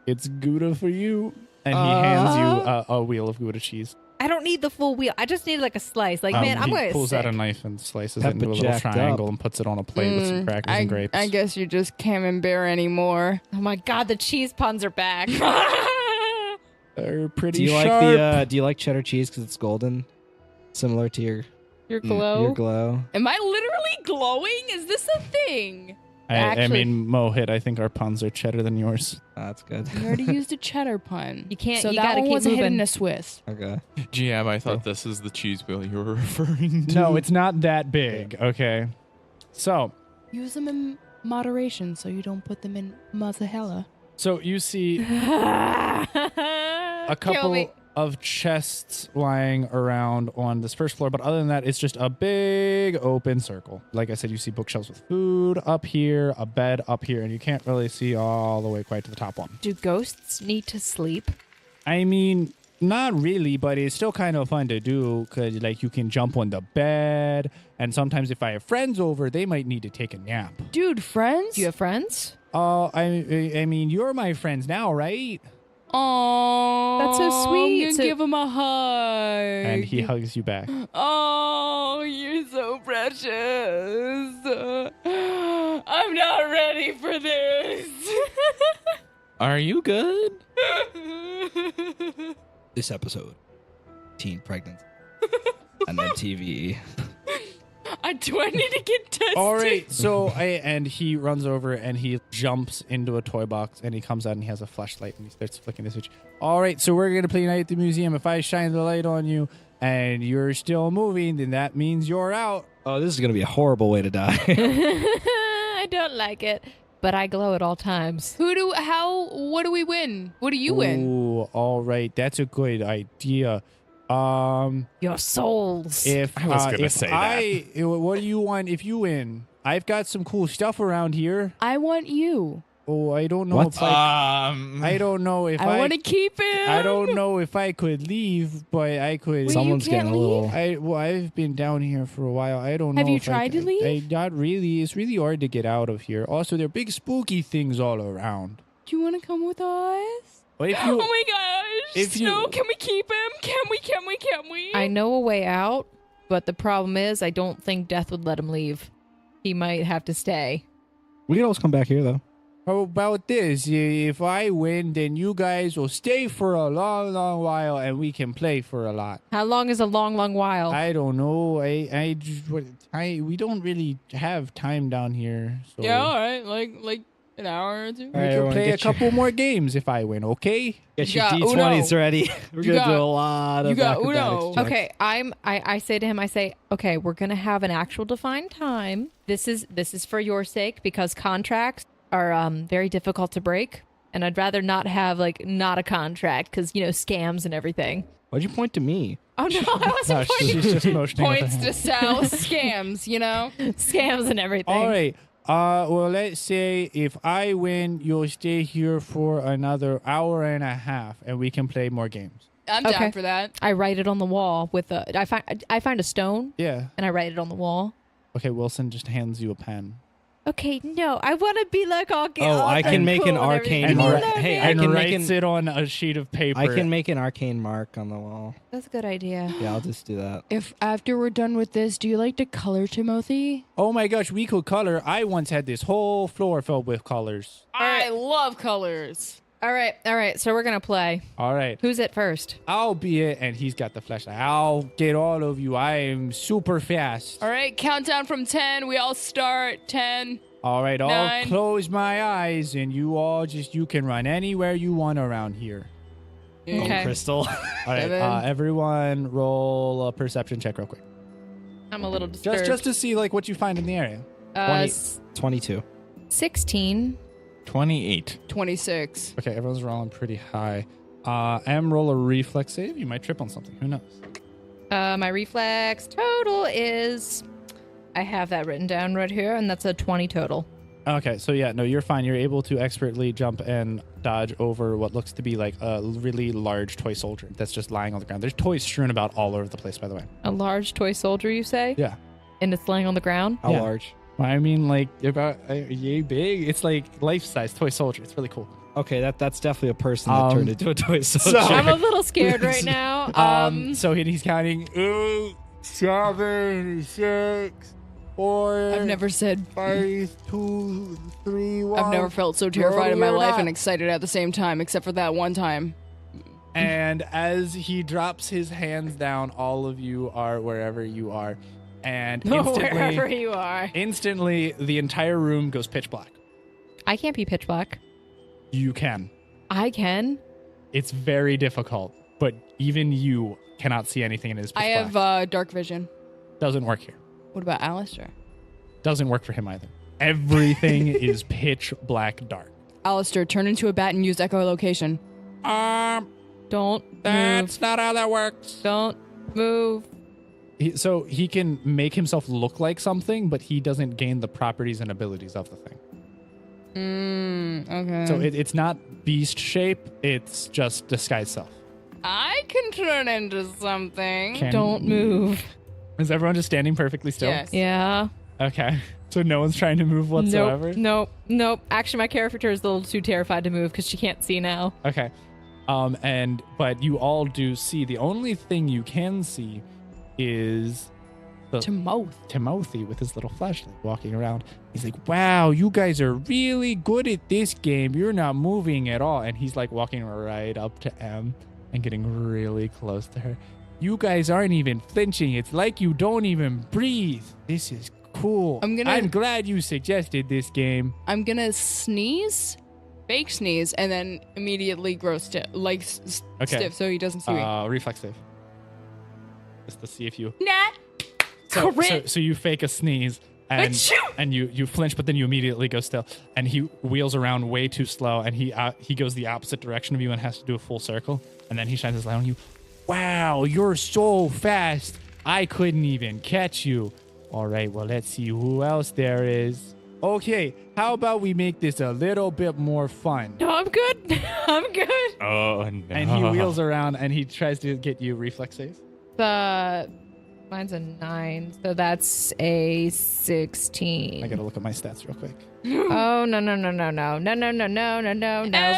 It's Gouda for you. And he hands you a wheel of Gouda cheese. I don't need the full wheel. I just need like a slice. Like, man, I'm he going to pulls out a knife and slices it into a little Pepper-jacked triangle up. and puts it on a plate with some crackers and grapes. I guess you're just camembert anymore. Oh my God, the cheese puns are back. They're pretty Do you sharp. like the do you like cheddar cheese because it's golden, similar to Your glow? your glow? Am I literally glowing? Is this a thing? I Actually- mean, Mohit, I think our puns are cheddar than yours. That's good. You already used a cheddar pun. You can't- So you that gotta one keep wasn't moving. hitting a Swiss. Okay. GM, I thought this is the cheese wheel you were referring to. No, it's not that big. Okay. So Use them in moderation so you don't put them in mozzarella. you see a a couple of chests lying around on this first floor, but other than that, it's just a big open circle. Like I said, you see bookshelves with food up here, a bed up here, and you can't really see all the way quite to the top one. Do ghosts need to sleep? I mean, not really, but it's still kind of fun to do because, like, you can jump on the bed, and sometimes if I have friends over, they might need to take a nap. Dude, friends? Do you have friends? I mean, you're my friends now, right? Aww. That's so sweet. I'm So- gonna give him a hug. And he hugs you back. Oh, you're so precious. I'm not ready for this. Are you good? This episode, teen pregnancy, and then TV. Do I need to get tested? All right, so and he runs over and he jumps into a toy box and he comes out and he has a flashlight and he starts flicking the switch. All right, so we're gonna play Night at the Museum. If I shine the light on you and you're still moving, then that means you're out. Oh, this is gonna be a horrible way to die. I don't like it, but I glow at all times. What do we win? What do you win? Ooh, all right, that's a good idea. Your souls. If I was gonna if say what do you want if you win? I've got some cool stuff around here. I want you. Oh, I don't know What? if I don't know if I want to keep him. I don't know if I could leave, but I could. Well, Someone's you can't getting a little. I've been down here for a while. I don't know. Have you if I tried to can- leave? Not really. It's really hard to get out of here. Also, there are big spooky things all around. Do you want to come with us? But if Oh you, my gosh! if you- No, can we keep him? Can we? I know a way out, but the problem is I don't think Death would let him leave. He might have to stay. We can always come back here though. how about this? If I win, then you guys will stay for a long, long while, and we can play for a lot. How long is a long, long while? I don't know. We don't really have time down here. So Yeah, all right. Like an hour or two. we All right, can everyone, play a get your- couple more games if I win. Okay. Get You your got D20s Uno. ready. We're You gonna do got- a lot of you got acrobatics Uno. checks. Okay, I say to him, I say, okay, we're gonna have an actual defined time. This is for your sake because contracts are very difficult to break, and I'd rather not have not a contract because scams and everything. Why'd you point to me? Oh no, I No, wasn't pointing. she's just motioning with her Points hand. to sell scams, you know? Scams and everything. All right. Well, let's say if I win, you'll stay here for another hour and a half, and we can play more games. I'm down Okay. for that. I write it on the wall with a. I find a stone Yeah. and I write it on the wall. Okay, Wilson just hands you a pen. Okay, no, I want to be like all. Oh, I can make an arcane And mark. ri- Hey, and I can make writes an. it on a sheet of paper. I can make an arcane mark on the wall. That's a good idea. Yeah, I'll just do that. If after we're done with this, do you like to color, Timothy? Oh my gosh, we could color. I once had this whole floor filled with colors. I love colors. All right. So we're gonna play. All right. Who's it first? I'll be it, and he's got the flashlight. I'll get all of you. I am super fast. All right, countdown from 10. We all start. 10. All right, I'll 9. close my eyes, and you all you can run anywhere you want around here. Okay. Oh, Crystal. All right, 7. everyone roll a perception check real quick. I'm a little disturbed. Just to see like what you find in the area. 22. 16. 28. 26. Okay, everyone's rolling pretty high. M, roll a reflex save. You might trip on something. Who knows? My reflex total is. I have that written down right here, and that's a 20 total. Okay, so yeah, no, you're fine. You're able to expertly jump and dodge over what looks to be like a really large toy soldier that's just lying on the ground. There's toys strewn about all over the place, by the way. A large toy soldier, you say? Yeah. And it's laying on the ground? How Yeah. large? I mean, like about yay big. It's like life-size toy soldier. It's really cool. Okay, that's definitely a person that turned into a toy soldier. so- I'm a little scared right now. So he's counting 8, 7, 6, 4. I've never said. 5, 2, 3, 1. I've never felt so terrified in my life and excited at the same time, except for that one time. And as he drops his hands down, all of you are wherever you are, and Wherever you are. instantly, the entire room goes pitch black. I can't be pitch black. You can. I can. It's very difficult, but even you cannot see anything in his pitch I black. have dark vision. Doesn't work here. What about Alistair? Doesn't work for him either. Everything is pitch black dark. Alistair, turn into a bat and use echolocation. Don't That's not how that works. move. Don't move. So he can make himself look like something, but he doesn't gain the properties and abilities of the thing. Okay. So it's not beast shape. It's just disguise self. I can turn into something. Can- Don't move. Is everyone just standing perfectly still? Yes. Yeah. Okay. So no one's trying to move whatsoever? Nope. Actually, my character is a little too terrified to move because she can't see now. Okay. But you all do see. The only thing you can see is Timothy with his little flashlight walking around. He's like, wow, you guys are really good at this game. You're not moving at all. And he's like walking right up to M and getting really close to her. You guys aren't even flinching. It's like you don't even breathe. This is cool. I'm glad you suggested this game. I'm gonna sneeze, fake sneeze, and then immediately grow stiff, stiff, so he doesn't see me. Reflex save. Just to see if you... Nat. So you fake a sneeze and you flinch, but then you immediately go still. And he wheels around way too slow, and he goes the opposite direction of you and has to do a full circle. And then he shines his light on you. Wow, you're so fast. I couldn't even catch you. All right, well, let's see who else there is. Okay, how about we make this a little bit more fun? No, I'm good. I'm good. Oh, no. And he wheels around and he tries to get you reflex save. Mine's a 9, so that's a 16. I gotta look at my stats real quick. Oh, no.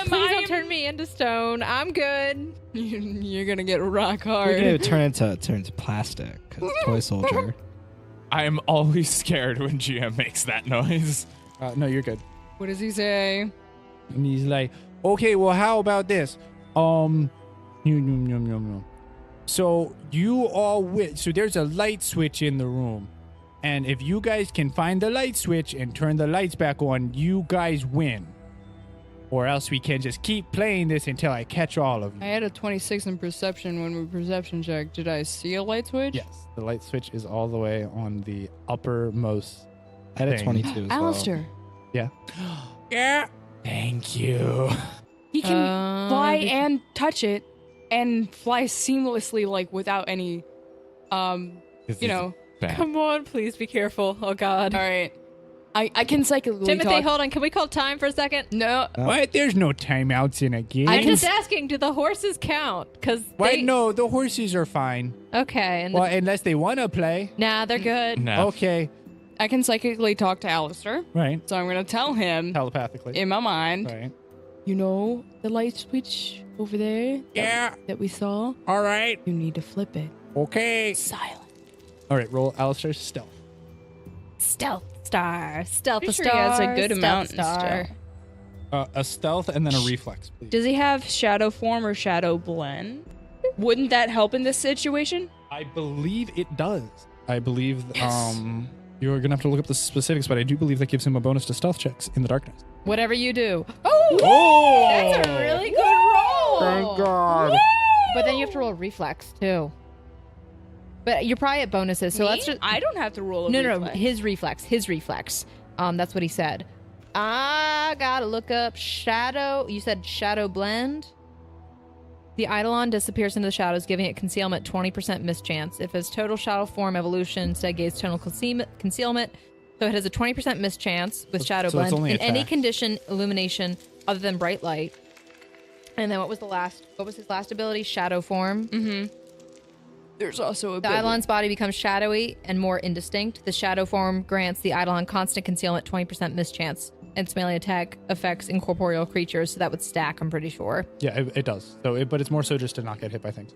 Please don't turn me into stone. I'm good. You're gonna get rock We're hard. gonna turn into plastic because toy soldier. I am always scared when GM makes that noise. No, you're good. What does he say? And he's like, okay, well, how about this? So you all so there's a light switch in the room. And if you guys can find the light switch and turn the lights back on, you guys win. Or else we can just keep playing this until I catch all of you. I had a 26 in perception when we perception checked. Did I see a light switch? Yes, the light switch is all the way on the uppermost I had a thing. 22 as well. Alistair. Yeah. Yeah. Thank you. He can fly and touch it and fly seamlessly, like without any, Bad. Come on, please be careful. Oh, God. All right. I can psychically Timothy, talk. hold on. Can we call time for a second? No. What? There's no timeouts in a game. I'm just asking, do the horses count? Because Why? No, the horses are fine. Okay. And Well, unless they want to play. nah, they're good. No. Okay. I can psychically talk to Alistair. Right. So I'm going to tell him Telepathically. in my mind, Right. you know the light switch over there Yeah. that we saw? All right. You need to flip it. Okay. Silent. All right. Roll Alistair's stealth. Stealth star. Stealth Pretty star. sure he has a good stealth amount in star. A stealth and then a reflex, please. Does he have shadow form or shadow blend? Wouldn't that help in this situation? I believe it does. I believe Yes. you're gonna have to look up the specifics, but I do believe that gives him a bonus to stealth checks in the darkness. Whatever you do. Oh! That's a really good roll. Thank God. But then you have to roll reflex too. But you're probably at bonuses, so Me? let's just. I don't have to roll a No, reflex. his reflex. That's what he said. I gotta look up shadow. You said shadow blend. The Eidolon disappears into the shadows, giving it concealment 20% mischance. If its total shadow form evolution instead gains total concealment, so it has a 20% mischance with shadow so it's blend only in any attack. condition illumination other than bright light. And then what was his last ability? Shadow form. Mm-hmm. There's also a The Eidolon's body becomes shadowy and more indistinct. The shadow form grants the Eidolon constant concealment, 20% mischance, and its melee attack affects incorporeal creatures, so that would stack, I'm pretty sure. Yeah, it does. So, but it's more so just to not get hit by things.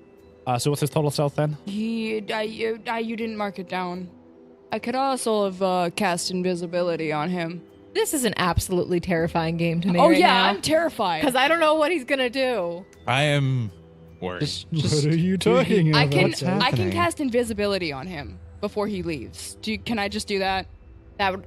So what's his total stealth then? You didn't mark it down. I could also have cast invisibility on him. This is an absolutely terrifying game to me Oh right yeah, now. I'm terrified. Because I don't know what he's going to do. I am worried. What are you talking I about? can I can cast invisibility on him before he leaves. Can I just do that? That would,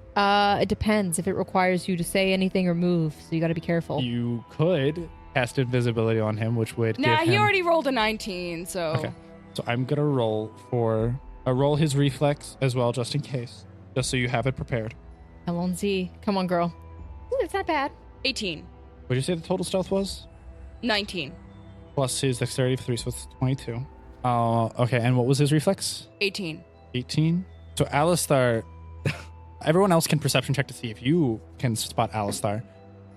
it depends if it requires you to say anything or move, so you got to be careful. You could cast invisibility on him, which would Nah, give he him... already rolled a 19, so Okay. So I'm gonna roll his reflex as well, just in case, just so you have it prepared. Alonzi, come on, girl. Ooh, it's not bad. 18, What did you say the total stealth was? 19, Plus his dexterity of 3, so it's 22. Okay, and what was his reflex? 18. 18. So Alistar, everyone else can perception check to see if you can spot Alistar.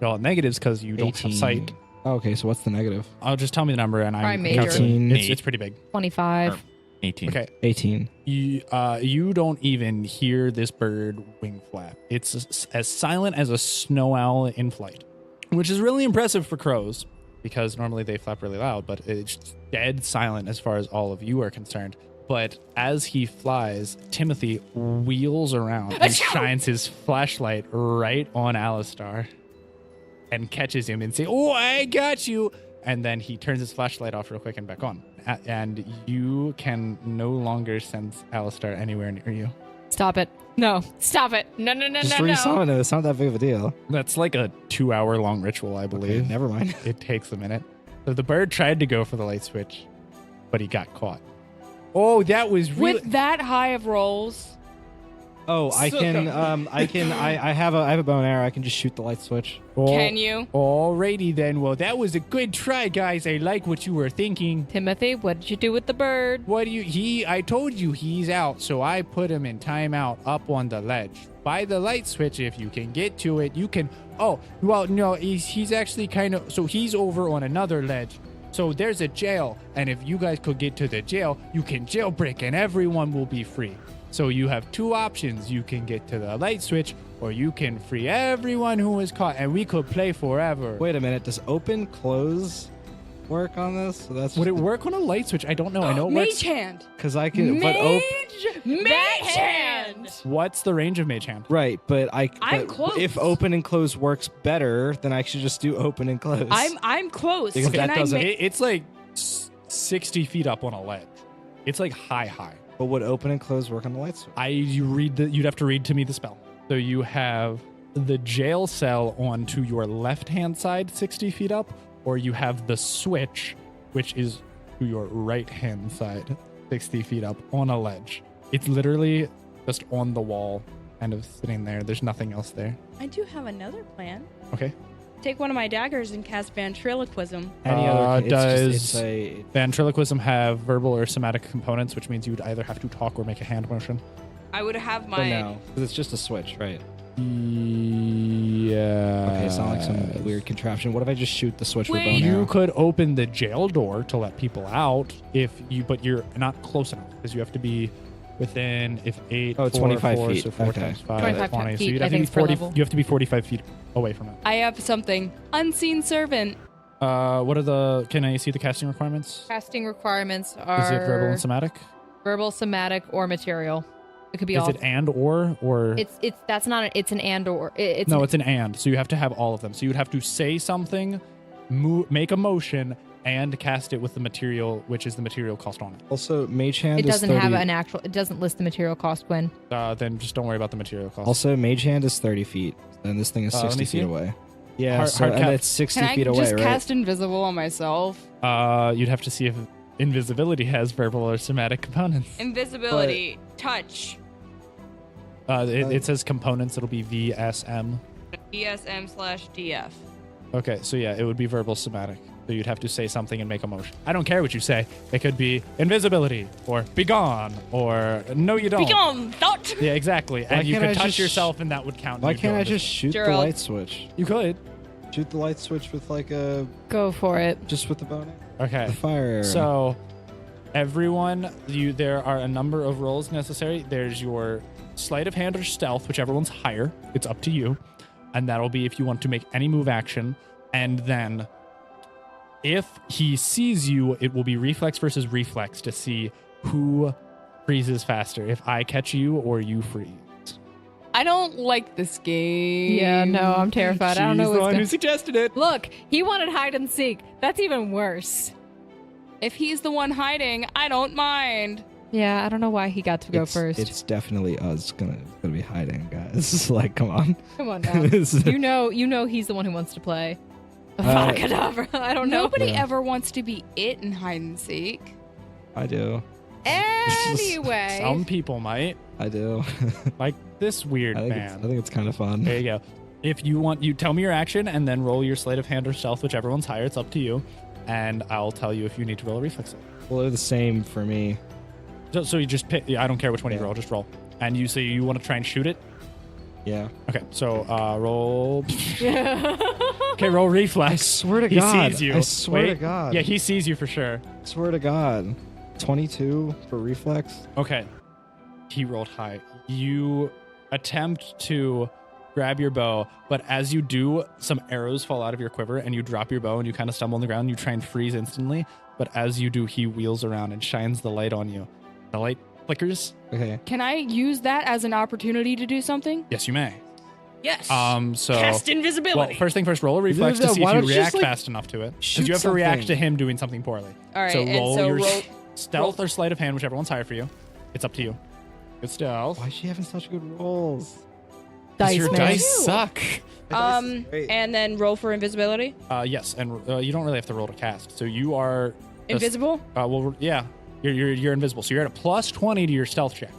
All negatives because you don't have sight. Okay, so what's the negative? I'll just tell me the number and Probably I'm major. calculating. 18. It's pretty big. 25. 18. Okay. 18. You don't even hear this bird wing flap. It's as silent as a snow owl in flight, which is really impressive for crows because normally they flap really loud, but it's dead silent as far as all of you are concerned. But as he flies, Timothy wheels around and shines his flashlight right on Alistar and catches him and say, "Oh, I got you." And then he turns his flashlight off real quick and back on. And you can no longer sense Alistar anywhere near you. Stop it. No. Stop it. No. Just resummon it. It's not that big of a deal. That's like a 2-hour-long ritual, I believe. Okay, never mind. It takes a minute. So the bird tried to go for the light switch, but he got caught. Oh, that was really... With that high of rolls, Oh, I can. I have a bow and arrow. I can just shoot the light switch. can you? Alrighty then. Well, that was a good try, guys. I like what you were thinking. Timothy, what did you do with the bird? I told you he's out, so I put him in timeout up on the ledge. By the light switch, if you can get to it, you can... Oh, well, no, he's actually kind of... So he's over on another ledge. So there's a jail, and if you guys could get to the jail, you can jailbreak and everyone will be free. So you have two options. You can get to the light switch, or you can free everyone who was caught, and we could play forever. Wait a minute. Does open close work on this? So that's Would it work on a light switch? I don't know. I know it Mage works. hand. because I can. Mage hand. What's the range of Mage Hand? Right, but I'm but close. If open and close works better, then I should just do open and close. I'm close. Because Can that I doesn't- It's like 60 feet up on a ledge. It's like high. But would open and close work on the light switch? You'd have to read to me the spell. So you have the jail cell onto your left-hand side 60 feet up, or you have the switch, which is to your right-hand side 60 feet up on a ledge. It's literally just on the wall, kind of sitting there. There's nothing else there. I do have another plan. Okay. Take one of my daggers and cast ventriloquism. Any other? Does it's ventriloquism have verbal or somatic components, which means you'd either have to talk or make a hand motion? I would have but my. no, because it's just a switch, right? Yeah. Okay, it's not like some weird contraption. What if I just shoot the switch with a bow Wait. and arrow? You could open the jail door to let people out but you're not close enough because you have to be within 8. Oh, 25 4, feet. So 4 Okay. times 5, 25 20. So feet, you'd I have to think be it's per 40. level. You have to be 45 feet away from it. I have something. Unseen servant. What are the? Can I see the casting requirements? Casting requirements are Is it verbal and somatic? verbal, somatic, or material. It could be Is all. it and or? It's that's not. It's an and or. It's No, an, it's an and. So you have to have all of them. So you'd have to say something, make a motion, and cast it with the material, which is the material cost on it. Also, Mage Hand It is doesn't 30. have an actual. It doesn't list the material cost, Quinn. Then just don't worry about the material cost. Also, Mage Hand is 30 feet, and this thing is let 60 me see feet it. away. Yeah, Hard- so, hard and cap. it's 60 Can I feet away, just right? cast invisible on myself? You'd have to see if invisibility has verbal or somatic components. Invisibility. Touch. It says components. It'll be VSM. ESM/DF. Okay, so yeah, it would be verbal somatic. So you'd have to say something and make a motion. I don't care what you say. It could be invisibility or be gone or no, you don't. Begone, thought. Yeah, exactly. Why And you can't could I touch just- yourself and that would count. Why You'd can't go I invisible. just shoot the Gerald. light switch? You could. Shoot the light switch with like a Go for it. just with the bow and arrow? Okay. The fire arrow. So, everyone, there are a number of rolls necessary. There's your sleight of hand or stealth, whichever one's higher. It's up to you. And that'll be if you want to make any move action. And then, if he sees you, it will be reflex versus reflex to see who freezes faster. If I catch you or you freeze. I don't like this game. Yeah, no, I'm terrified. I don't know She's the what's one going. who suggested it. Look, he wanted hide and seek. That's even worse. If he's the one hiding, I don't mind. Yeah, I don't know why he got to go first. It's definitely us gonna be hiding, guys. Like, come on. Come on now. you know he's the one who wants to play. Avada-kedavra. I don't know. Nobody Yeah. ever wants to be it in hide and seek. I do. Anyway. Some people might. I do. Like this weird I man. think it's kind of fun. There you go. If you want, you tell me your action and then roll your sleight of hand or stealth, whichever one's higher. It's up to you. And I'll tell you if you need to roll a reflex save. Well, they're the same for me. So you just pick. I don't care which one you Yeah. roll. Just roll. And you say you want to try and shoot it. Yeah. Okay. So roll. Okay, roll reflex. I swear to He God. sees you. I swear to Wait. God. Yeah, he sees you for sure. I swear to God. 22 for reflex. Okay. He rolled high. You attempt to grab your bow, but as you do, some arrows fall out of your quiver and you drop your bow and you kind of stumble on the ground and you try and freeze instantly. But as you do, he wheels around and shines the light on you. The light flickers. Okay. Can I use that as an opportunity to do something? Yes, you may. Yes. So Cast invisibility. well, first thing first, roll a reflex to see Why if you don't you just, react like, fast enough to it. shoot Because you have to react to something? him doing something poorly. All right. So and roll so your roll. stealth or sleight of hand, whichever one's higher for you. It's up to you. Good stealth. Why is she having such good rolls? Because Dice your man. dice suck. And then roll for invisibility. Yes, and you don't really have to roll to cast. So you are Invisible. well, yeah, you're invisible. So you're at a plus 20 to your stealth check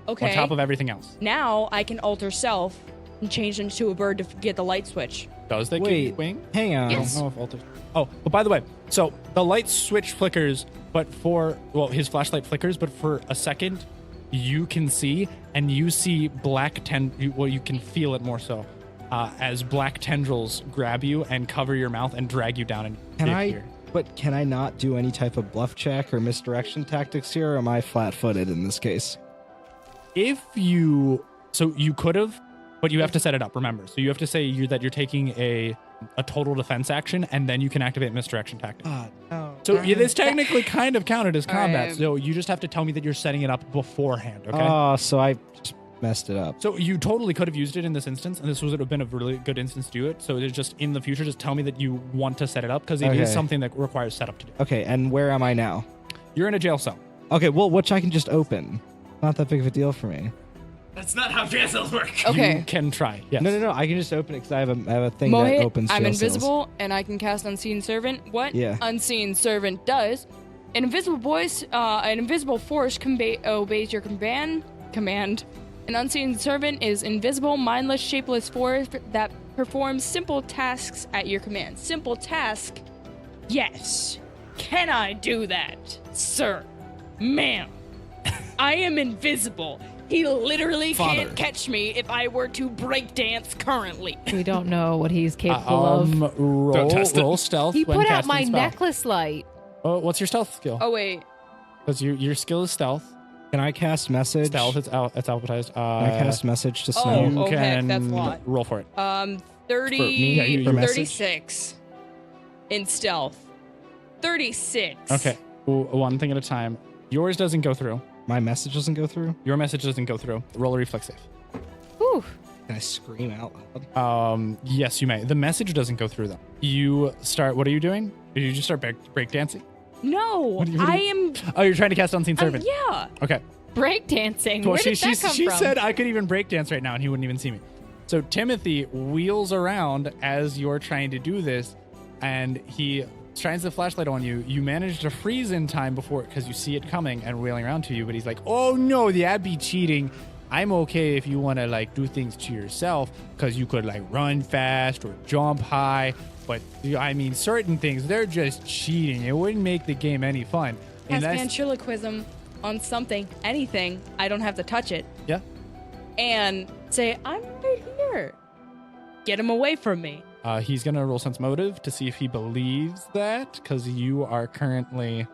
Okay. on top of everything else. Now I can alter self and change into a bird to get the light switch. Does that give you Wait. wing? Hang on. Yes. I don't know if alters. Oh, but by the way, so the light switch flickers, but his flashlight flickers, but for a second, you can see, and you see you can feel it more so, as black tendrils grab you and cover your mouth and drag you down and disappear. But can I not do any type of bluff check or misdirection tactics here, or am I flat-footed in this case? You could have, but you have to set it up, remember. So you have to say that you're taking a total defense action, and then you can activate misdirection tactic. God, no. So this technically kind of counted as All combat. right. So you just have to tell me that you're setting it up beforehand, okay? Oh, so I just messed it up. So you totally could have used it in this instance, and this would have been a really good instance to do it. So it's just in the future, just tell me that you want to set it up, because it is Okay. something that requires setup to do. Okay, and where am I now? You're in a jail cell. Okay, well, which I can just open. Not that big of a deal for me. That's not how jail cells work. Okay. You can try. Yes. No, I can just open it because I have a thing that Mohit, opens I'm jail invisible and I can cast Unseen Servant. What Yeah. Unseen Servant does, an invisible force obeys your command. An Unseen Servant is invisible, mindless, shapeless force that performs simple tasks at your command. Simple task? Yes. Can I do that, sir? Ma'am. I am invisible. He literally Father. can't catch me if I were to breakdance currently. We don't know what he's capable of. Roll stealth. He when put out casting my spell. necklace light. Oh, what's your stealth skill? Oh wait, Because your skill is stealth. Can I cast message? Stealth, it's alphabetized. Can I cast message to Oh. Snow? You heck, can that's a lot. roll for it. 30, Yeah, you- for 36 in stealth. 36. Okay, one thing at a time. Yours doesn't go through. My message doesn't go through? Your message doesn't go through. Roll a reflex save. Whew. Can I scream out loud? Yes, you may. The message doesn't go through though. You start. What are you doing? Did you just start break dancing? No, What do you- I am. Oh, you're trying to cast Unseen Servant. Yeah. Okay. Breakdancing. Well, Where did that come she from? said I could even break dance right now and he wouldn't even see me. So Timothy wheels around as you're trying to do this, and he shines the flashlight on you. You manage to freeze in time before because you see it coming and wheeling around to you. But he's like, "Oh no, that'd be cheating. I'm okay if you want to like do things to yourself because you could like run fast or jump high. But I mean, certain things they're just cheating. It wouldn't make the game any fun." And Cast that's ventriloquism on something, anything. I don't have to touch it. yeah. And say, I'm right here. Get him away from me. He's gonna roll sense motive to see if he believes that, because you are currently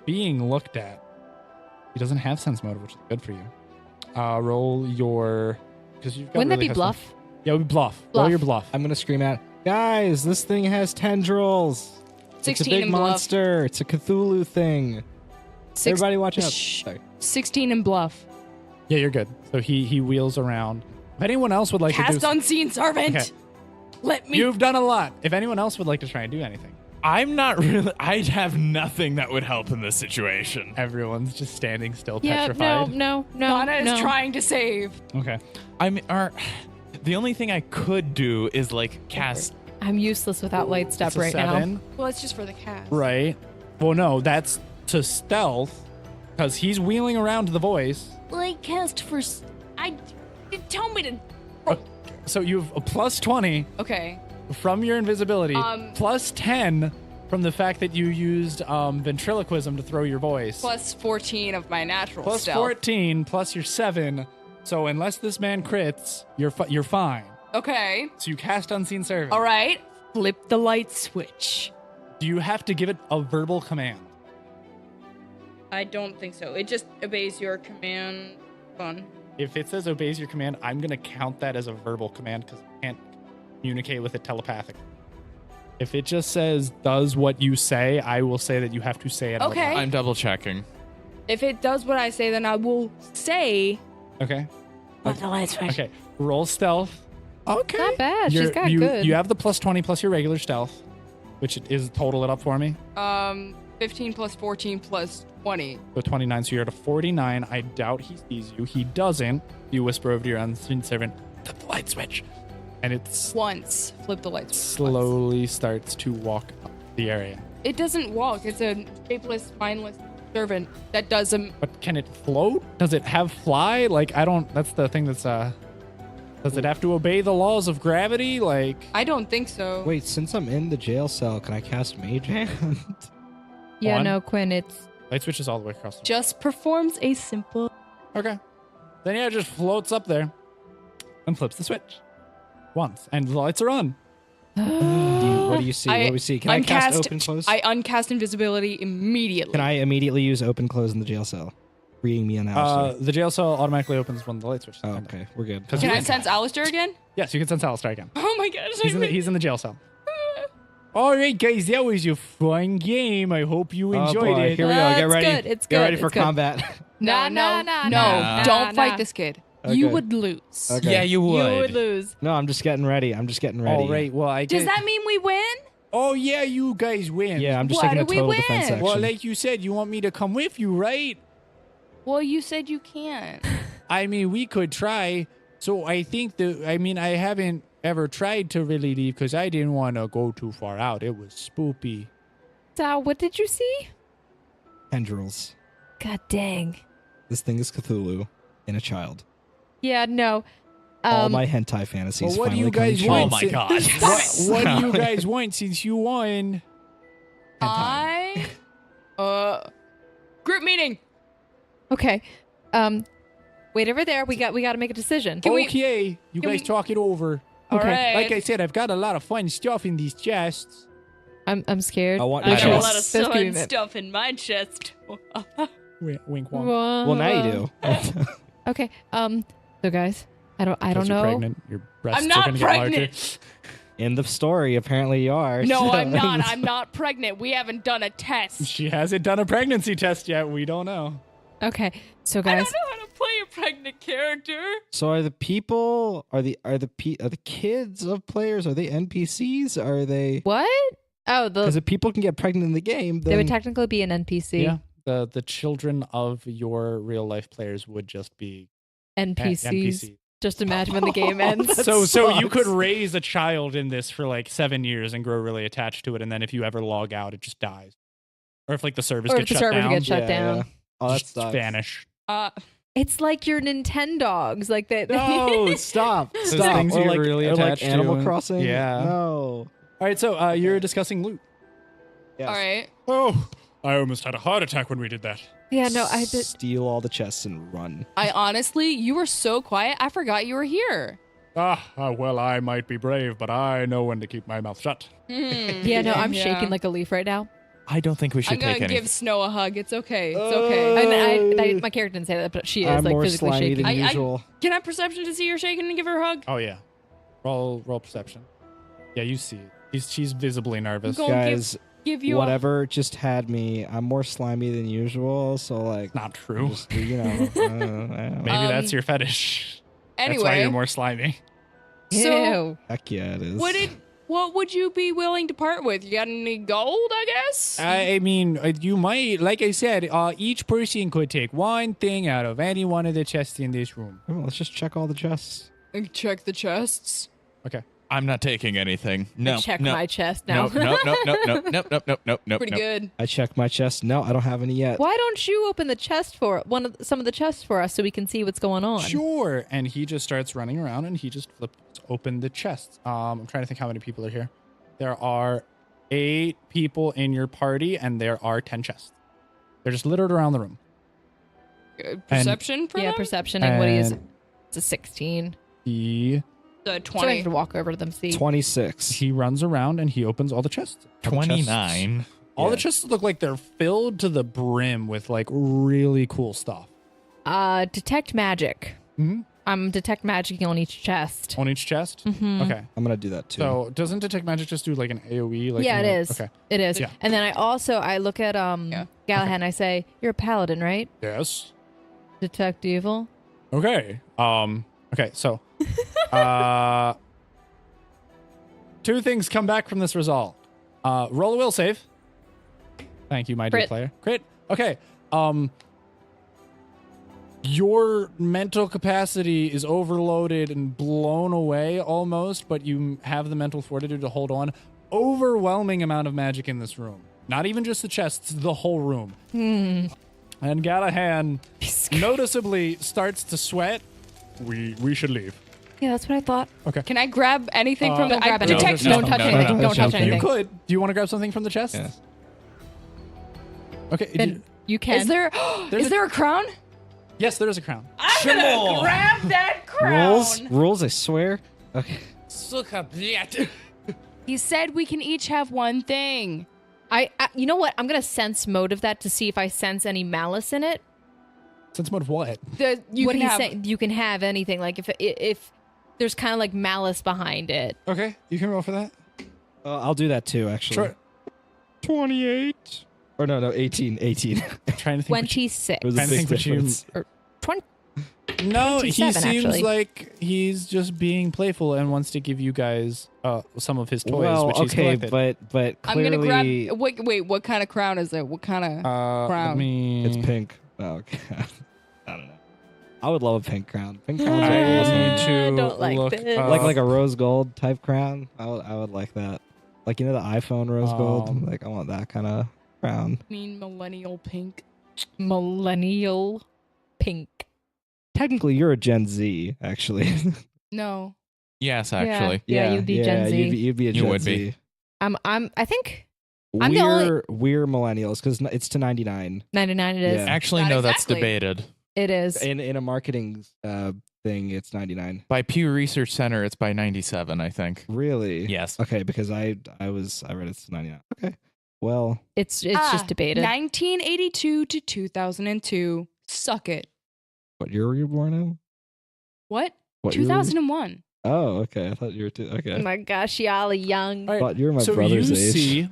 being looked at. He doesn't have sense motive, which is good for you. Roll your, because you've got. Wouldn't that really be high bluff? sense- Yeah, it would be bluff. Roll Bluff. your bluff. I'm going to scream out, guys, this thing has tendrils. It's a 16 big in bluff. monster. It's a Cthulhu thing. Everybody watch out. Shh. Sorry. 16 in bluff. Yeah, you're good. So he wheels around. If anyone else would like to Cast do, unseen servant. Okay. Let me. you've done a lot. If anyone else would like to try and do anything, I'm not really. I have nothing that would help in this situation. everyone's just standing still, Yeah, petrified. no. Donna is trying to save. Okay. The only thing I could do is like cast. I'm useless without light stuff It's a right 7. now. Well, it's just for the cast. Right. Well, no, that's to stealth, because he's wheeling around to the voice. Like cast for. Tell me to. So you have a plus 20 Okay. from your invisibility, Um, plus 10 from the fact that you used ventriloquism to throw your voice. Plus 14 of my natural Plus stealth. 14 plus your 7. So unless this man crits, you're fine. Okay. So you cast Unseen Servant. All right. Flip the light switch. Do you have to give it a verbal command? I don't think so. It just obeys your command. Fun. If it says obeys your command, I'm going to count that as a verbal command because I can't communicate with it telepathically. If it just says does what you say, I will say that you have to say it out Okay. loud. I'm double checking. If it does what I say, then I will say. Okay. Flip the light switch. Okay. Roll stealth. Okay. Not bad. She's got you, good. You have the plus 20 plus your regular stealth, which is total it up for me. 15 plus 14 plus 20. So 29. So you're at a 49. I doubt he sees you. He doesn't. You whisper over to your unseen servant, flip the light switch. And it's Once. Flip the light switch. slowly starts to walk up the area. It doesn't walk. It's a shapeless, mindless servant that does a. But can it float? Does it have fly? Like, I don't, that's the thing that's, does it have to obey the laws of gravity? Like, I don't think so. Wait, since I'm in the jail cell, can I cast Mage Hand? Yeah, on. no, Quinn, it's. light switches all the way across. Just performs a simple. Okay. Then yeah, it just floats up there and flips the switch once, and the lights are on. What do you see? What do we see? Can I cast uncast- open close? I uncast invisibility immediately. Can I immediately use open close in the jail cell, freeing me on Alistair? The jail cell automatically opens when the light switch. Oh, okay, we're good. Because Can I sense Alistair again? Yes, you can sense Alistair again. Oh my gosh. He's in the jail cell. All right, guys, that was a fun game. I hope you Oh, enjoyed boy. it. Here we go. That's Get ready. good. It's Get good. ready for It's good. combat. No, Nah, no, nah. don't Nah. fight this kid. Okay. You would lose. Okay. Yeah, you would. You would lose. No, I'm just getting ready. I'm just getting ready. All right, well, I Does guess. that mean we win? Oh yeah, you guys win. Yeah, I'm just Why taking a do we total win? defense action. Well, like you said, you want me to come with you, right? Well, you said you can't. I mean, we could try. So I think I haven't ever tried to really leave because I didn't want to go too far out. It was spoopy. So, what did you see? Tendrils. God dang. This thing is Cthulhu in a child. Yeah, no. All my hentai fantasies Well, what do finally you guys come want? Oh my si- God. what do you guys want since you won? Group meeting. Okay. Wait over there. We got to make a decision. Okay, you can guys we- talk it over. All Okay. right. Like I said, I've got a lot of fun stuff in these chests. I'm scared. I want I your got a chest. lot of That's gonna be fun mad. stuff in my chest. Wink, wonk. Well, now you do. Okay. So guys, I don't Because know. You're pregnant. Your breasts I'm are not gonna get larger. pregnant. In the story, apparently you are. No, so- I'm not. I'm not pregnant. We haven't done a test. She hasn't done a pregnancy test yet. We don't know. Okay. So I guys, don't know how to play a pregnant character. So are the people? Are the kids of players? Are they NPCs? Are they? what? Oh, Because if people can get pregnant in the game, they then would technically be an NPC. Yeah. The children of your real life players would just be NPCs. NPCs. Just imagine when the game ends. That So you sucks. could raise a child in this for like 7 years and grow really attached to it, and then if you ever log out, it just dies. Or if like the service Or if gets the shut server down, gets shut down. Yeah. Oh, that just sucks. vanish. It's like your Nintendogs, like that. No, stop, Those stop. things or you're like, really or like attached to Animal and- Crossing. Yeah. No. All right, so you're discussing loot. Yes. All right. Oh, I almost had a heart attack when we did that. Yeah, no, I did. Steal all the chests and run. I honestly, you were so quiet. I forgot you were here. Well, I might be brave, but I know when to keep my mouth shut. Yeah, no, I'm Yeah. shaking like a leaf right now. I don't think we I'm should gonna take any. give Snow a hug. It's okay. It's okay. And my character didn't say that, but she is I'm like more physically slimy shaking. than usual. Can I have perception to see her shaking and give her a hug? Oh yeah, roll perception. Yeah, you see it. She's visibly nervous. Go- Guys, Give you whatever just had me. I'm more slimy than usual, so like, Not true. just, you know. Maybe that's your fetish. a. That's why Anyway, you're more slimy. so Ew. Heck yeah, it is. what would you be willing to part with? You got any gold? I guess. I mean, you might, like I said, each person could take one thing out of any one of the chests in this room. Oh, let's just check all the chests. Check the chests. Okay. I'm not taking anything. No. Check no. my chest now. No. No. Pretty good. I checked my chest. No, I don't have any yet. Why don't you open the chest for some of the chests for us so we can see what's going on? Sure. And he just starts running around and he just flips open the chest. I'm trying to think how many people are here. There are 8 people in your party and there are 10 chests. They're just littered around the room. Good perception for Yeah, them? perception and what is it? And It's a 16. He The So I 20. have to walk over to them see. 26. he runs around and he opens all the chests. All the chests- 29. All the Yeah. chests look like they're filled to the brim with like really cool stuff. Detect magic. Mm-hmm. I'm detect magicking on each chest. On each chest? Mhm. Okay. I'm gonna do that too. So doesn't Detect Magic just do like an AoE? Like Yeah, in it the- is. Okay. It is. Yeah. And then I look at Galahad and I say, "You're a paladin, right? Yes. Detect evil." Okay. Okay, so 2 things come back from this result. Roll a will save. Thank you, my dear Crit. player. Crit. Okay. Your mental capacity is overloaded and blown away almost, but you have the mental fortitude to hold on. Overwhelming amount of magic in this room. Not even just the chests, the whole room. And Galahad noticeably starts to sweat. We should leave. Yeah, that's what I thought. Can I grab anything from the Don't grab I anything. detect Don't touch anything. Don't touch You You anything. could. Do you want to grab something from the chest? Yeah. Okay. And you can. Is there There's is there a crown? Yes, there is a crown. I'm gonna grab that crown. Rules, I swear. Okay. He said we can each have one thing. I you know what? I'm gonna sense mode of that to see if I sense any malice in it. Sense mode of what? You what can he's have. saying, you can have anything. Like if there's kind of like malice behind it. Okay, you can roll for that. I'll do that too, actually. Sure. 28. Or no, 18. 18. I'm trying to think. 26 It was a Trying to big think what you- difference. or 20. No, he 27 seems actually. like he's just being playful and wants to give you guys some of his toys, Well, which he's okay, collected. but I'm clearly gonna grab. Wait. What kind of crown is it? What kind of? Let crown. me. it's pink. Oh, okay. I don't know. I would love a pink crown. Pink crowns I are awesome. need to don't like look this. up- Like a rose gold type crown. I would like that. Like, you know, the iPhone rose gold. Like, I want that kind of crown. mean millennial pink. Millennial pink. Technically, you're a Gen Z, actually. No. Yes, actually. Yeah, you'd be Gen Z. You'd be a You Gen would Z. be. I think I'm the only- We're millennials because it's to 99. 99 it is. Yeah. Actually, Not no, exactly. that's debated. It is. In a marketing thing, it's 99. By Pew Research Center, it's by 97, I think. Really? Yes. Okay, because I read it's 99. Okay. Well, It's just debated. 1982 to 2002. Suck it. what year were you born in? What? What year were you- 2001. Oh, okay. I thought you were too. Okay. Oh my gosh, y'all are young. All I right, thought you were my so brother's you age. see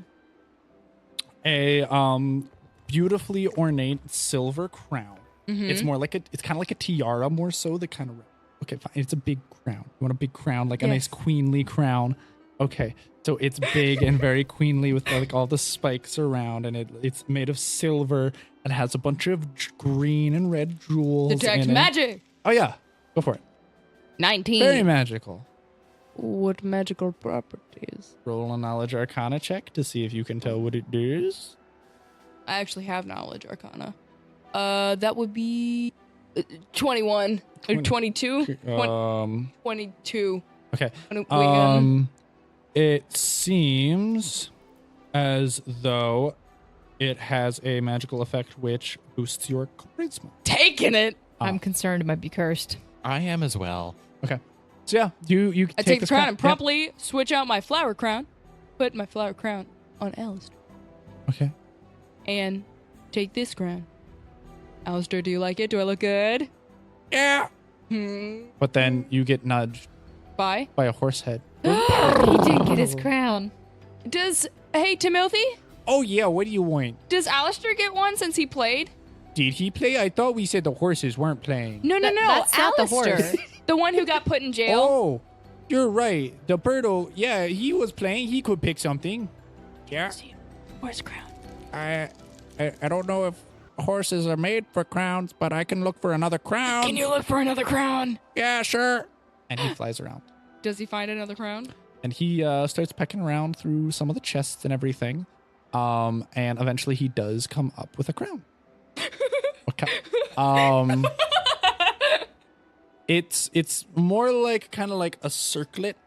a beautifully ornate silver crown. It's more like it's kind of like a tiara, more so the kind of. Okay, fine. It's a big crown. You want a big crown, like a nice Yes. queenly crown. Okay, so it's big and very queenly with like all the spikes around, and it's made of silver and has a bunch of green and red jewels. Detect in it. magic. Oh yeah, go for it. 19. Very magical. What magical properties? Roll a knowledge arcana check to see if you can tell what it does. I actually have knowledge arcana. That would be 21 or 22. 22. Okay. Wait, It seems as though it has a magical effect which boosts your charisma. taking it. I'm concerned it might be cursed. I am as well. Okay. So yeah, you I take take the this crown and Yep. promptly switch out my flower crown, put my flower crown on Alistair, Okay. and take this crown. Alistair, do you like it? Do I look good? Yeah. Hmm. But then you get nudged Bye. by a horse head. He didn't get his crown. Hey, Timothy, Oh yeah, what do you want? does Alistair get one since he played? Did he play? I thought we said the horses weren't playing. No, That's not the horse. Alistair, the one who got put in jail. Oh, you're right. The Birdo, yeah, he was playing. He could pick something. Yeah. Where's crown? I don't know if horses are made for crowns, but I can look for another crown. Can you look for another crown? Yeah, sure. And he flies around. Does he find another crown? And he starts pecking around through some of the chests and everything. And eventually he does come up with a crown. Okay. It's more like kind of like a circlet,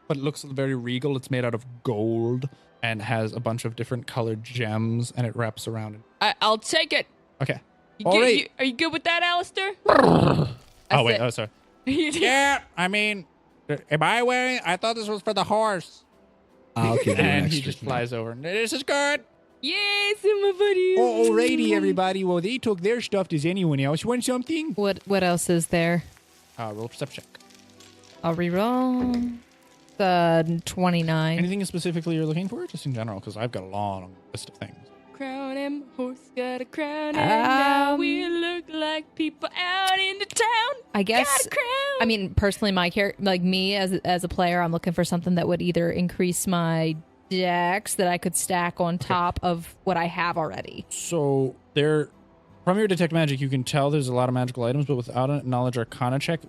but it looks very regal. It's made out of gold and has a bunch of different colored gems, and it wraps around. I'll take it. Okay. You All good- right. you- are you good with that, Alistair? Oh wait. it. Oh sorry. You- Yeah. I mean, am I wearing? I thought this was for the horse. I'll give you an And he extra just flies over. This is good. Yes, my buddy. Oh, alrighty, everybody. Well, they took their stuff. Does anyone else want something? What else is there? Roll a perception check. I'll reroll. The 29. Anything specifically you're looking for? Just in general, because I've got a long list of things. Crown and horse got a crown, and now we look like people out in the town. I guess. Got a crown. I mean, personally, my character, like me as a player, I'm looking for something that would either increase my dex that I could stack on top of what I have already. So there, from your detect magic, you can tell there's a lot of magical items, but without a knowledge arcana check,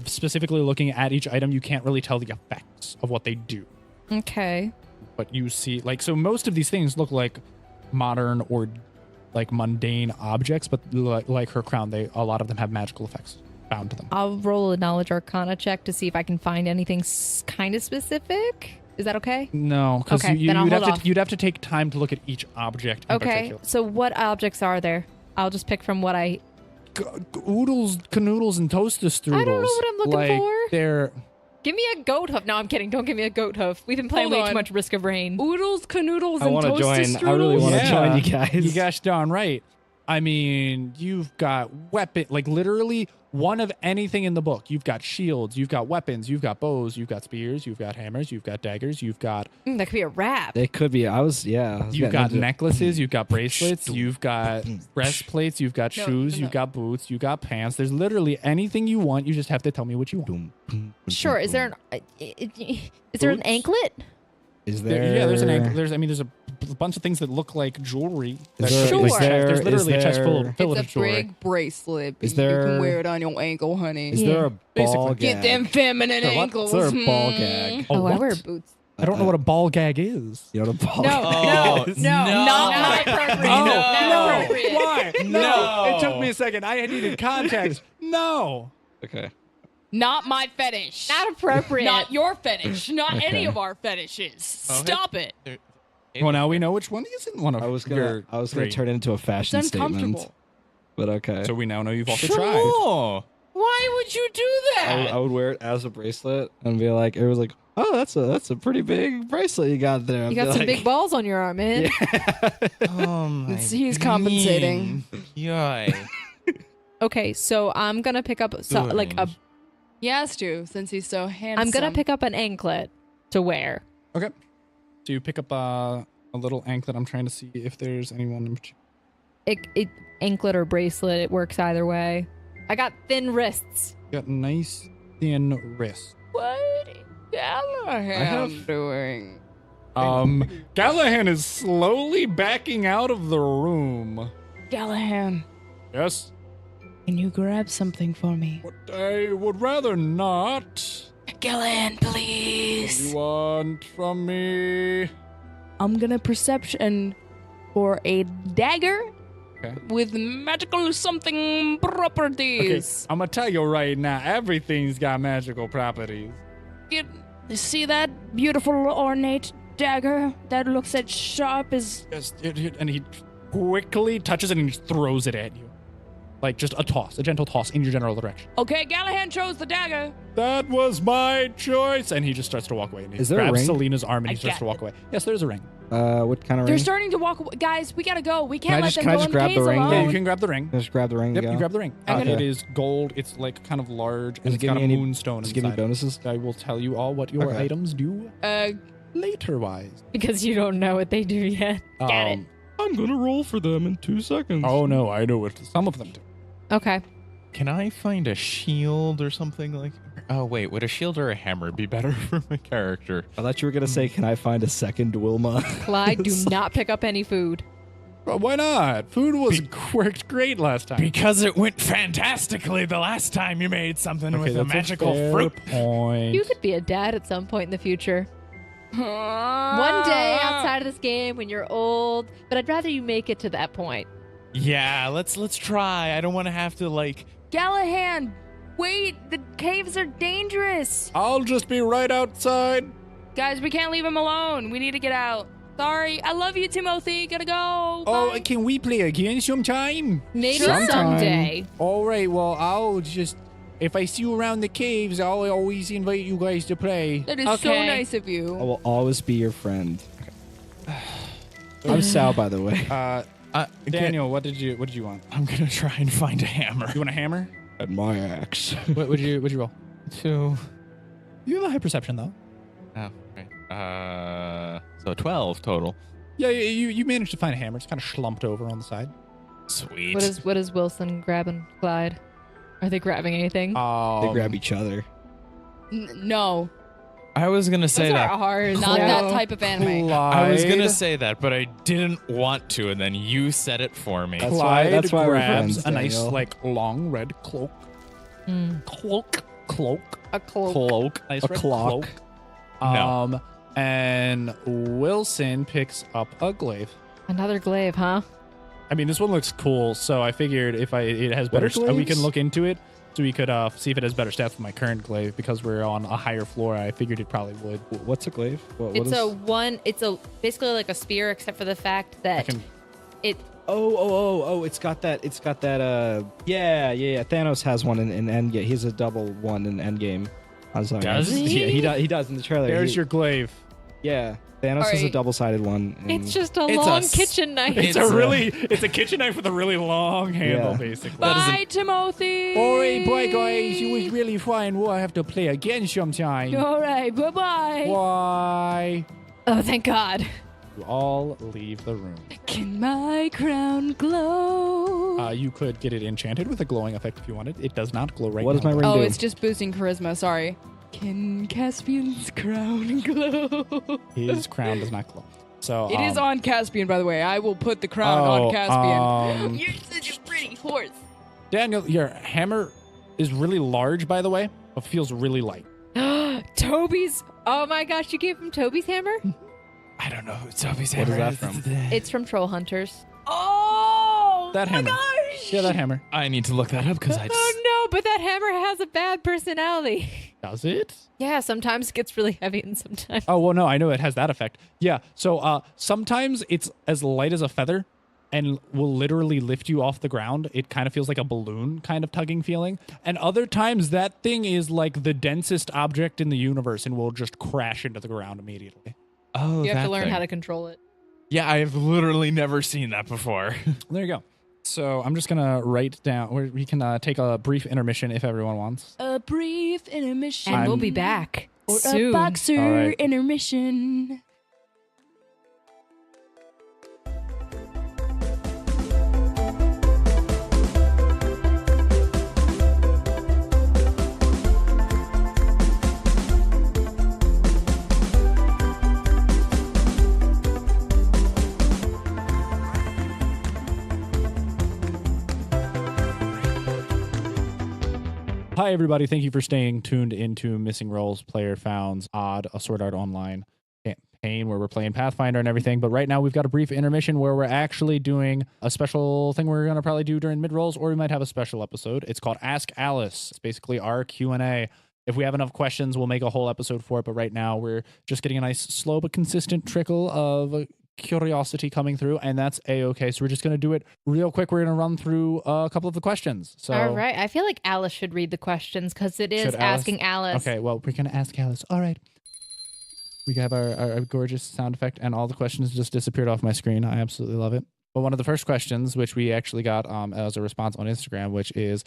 specifically looking at each item, you can't really tell the effects of what they do. Okay. But you see, like, so most of these things look like modern or like mundane objects, but like her crown, a lot of them have magical effects bound to them. I'll roll a knowledge arcana check to see if I can find anything kind of specific. Is that okay? No, because Okay, then I'll hold off. you'd have to take time to look at each object in Okay. particular. So what objects are there? I'll just pick from what I... Oodles, canoodles, and toasters strudels. I don't know what I'm looking for. They're Give me a goat hoof. No, I'm kidding. Don't give me a goat hoof. We've been playing Hold way on. too much Risk of Rain. Oodles, canoodles, I and want to toasted join. strudels. I really want to join you guys. You gosh darn right. I mean, you've got weapon, like literally one of anything in the book. You've got shields, you've got weapons, you've got bows, you've got spears, you've got hammers, you've got daggers, you've got That could be a rap. It could be. I was you've got getting into- necklaces, you've got bracelets, you've got breastplates, you've got No, shoes, no. you've got boots, you've got pants. There's literally anything you want. You just have to tell me what you want. Sure. Is there an Boots? anklet? Is there? Yeah, there's an ankle. There's a bunch of things that look like jewelry. Is That- there- is There's there- literally a is chest full there- of filled It's of a jewelry. big bracelet. Is You there- can wear it on your ankle, honey. Is there a Basically. ball Get gag? them feminine Is there what? ankles. Is there a ball Hmm. gag? Oh, I what? wear boots. I don't know what a ball gag is. You know what a ball No, gag is? not appropriate. Not appropriate. Why? No. It took me a second. I needed context. No. Okay. Not my fetish. Not appropriate. Not your fetish. Not any Okay. of our fetishes. Stop it. Well, now we know which one isn't one of I was your gonna three. turn it into a fashion It's statement. uncomfortable. But okay. So we now know you've also tried. Sure. Why would you do that? I would wear it as a bracelet and be like, it was like, oh, that's a pretty big bracelet you got there. You got some big balls on your arm, man. Oh my He's compensating. Yay. Okay, so I'm gonna pick up He has to, since he's so handsome. I'm gonna pick up an anklet to wear. Okay. So you pick up a little anklet. I'm trying to see if there's anyone in particular. Anklet or bracelet, it works either way. I got thin wrists. Got nice thin wrist. What is Callahan doing? Callahan is slowly backing out of the room. Callahan, Yes? can you grab something for me? But I would rather not. Callahan, What do please. you want from me? I'm gonna perception for a dagger Okay. with magical something Okay, properties. I'm gonna tell you right now, everything's got magical properties. See that beautiful ornate dagger that looks as sharp as... Yes, and he quickly touches it and he throws it at you. Like just a gentle toss in your general direction. Okay, Callahan chose the dagger. That was my choice. And he just starts to walk away. And he Is there a grabs ring? Selena's arm and I he starts got to walk it. away. Yes, there's a ring. What kind of They're ring? starting to walk away. Guys, we gotta go. We Can I can't just- let can I them just go in grab the caves ring? alone. Yeah, you can grab the ring. Just grab the ring. Yep, and you go? grab the ring. And Okay. it is gold. It's like kind of large. And Does it it's give got me a any- moonstone Does it give me inside. bonuses? I will tell you all what your Okay. items do later-wise. Because you don't know what they do yet. Got it. I'm gonna roll for them in 2 seconds. Oh, no, I know what some of them do. Okay. Can I find a shield or something like? Oh wait, would a shield or a hammer be better for my character? I thought you were gonna say, can I find a second Wilma? Clyde, do not pick up any food. But why not? Food was worked great last time. Because it went fantastically the last time you made something with a that's magical fair fruit. point. You could be a dad at some point in the future. One One day outside of this game when you're old, but I'd rather you make it to that point. Yeah, let's try. I don't want to have to like. Callahan, wait. The caves are dangerous. I'll just be right outside. Guys, we can't leave him alone. We need to get out. Sorry. I love you, Timothy. Gotta go. Oh, Bye. can we play again sometime? Maybe Sometime. someday. All right, well, I'll just... If I see you around the caves, I'll always invite you guys to play. That is so Okay. nice of you. I will always be your friend. I'm Sal, by the way. Daniel, what did you want? I'm gonna try and find a hammer. You want a hammer? And my axe. What would you roll? 2. You have a high perception, though. Oh, right. So 12 total. Yeah, you managed to find a hammer. It's kind of slumped over on the side. Sweet. What is Wilson grabbing, Clyde? Are they grabbing anything? They grab each other. No. I was gonna say Those that. are ours. Not No. that type of anime. I was gonna say that, but I didn't want to, and then you said it for me. That's why we're grabs friends, a nice, Daniel. like, long red cloak. Cloak. A cloak. Cloak. Nice A red cloak. cloak. And Wilson picks up a glaive. Another glaive, huh? I mean, this one looks cool, so I figured if it has What better, are we can glaives? look into it, so we could see if it has better stats than my current glaive. Because we're on a higher floor, I figured it probably would. What's a glaive? What It's is... a one. It's a basically like a spear, except for the fact that can- it. Oh! It's got that. Yeah. Thanos has one in Endgame. He has a double one in Endgame. I'm sorry. Does he? Yeah, he does in the trailer. There's your glaive. Yeah, Thanos has a Alright. double-sided one. It's just a It's long a kitchen knife. It's It's it's a kitchen knife with a really long handle, Yeah. basically. Bye, Timothy. All right, bye, guys. It was really fun. We'll have to play again sometime. All right. Bye-bye. Bye. Oh, thank God. You all leave the room. Can my crown glow? You could get it enchanted with a glowing effect if you wanted. It does not glow right What now. does my ring Oh, do? it's just boosting charisma. Sorry. Can Caspian's crown glow? His crown does not glow. So It is on Caspian, by the way. I will put the crown Oh, on Caspian. um, You're such a pretty horse. Daniel, your hammer is really large, by the way, but feels really light. Toby's. Oh my gosh, you gave him Toby's hammer? I don't know who Toby's What is hammer that from? It's from Troll Hunters. Oh, That my hammer. gosh. Yeah, that hammer. I need to look that up because I just. Oh no, but that hammer has a bad personality. Does it? Yeah, sometimes it gets really heavy and sometimes. Oh, well, no, I know it has that effect. Yeah, so sometimes it's as light as a feather, and will literally lift you off the ground. It kind of feels like a balloon kind of tugging feeling. And other times that thing is like the densest object in the universe and will just crash into the ground immediately. Oh, You have that to learn thing. how to control it. Yeah, I've literally never seen that before. There you go. So I'm just going to write down, or we can take a brief intermission if everyone wants. A brief intermission. And we'll be back Or soon. a boxer All right. intermission. Hi, everybody. Thank you for staying tuned into Missing Roles Player Found's Odd, a Sword Art Online campaign where we're playing Pathfinder and everything. But right now we've got a brief intermission where we're actually doing a special thing we're going to probably do during mid-rolls, or we might have a special episode. It's called Ask Alice. It's basically our Q&A. If we have enough questions, we'll make a whole episode for it. But right now we're just getting a nice, slow but consistent trickle of curiosity coming through, and that's a-okay. So we're just going to do it real quick. We're going to run through a couple of the questions. So All right. I feel like Alice should read the questions because it is Should Alice? asking Alice. Okay, well, we're going to ask Alice. All right. We have our gorgeous sound effect, and all the questions just disappeared off my screen. I absolutely love it. But one of the first questions, which we actually got as a response on Instagram, which is,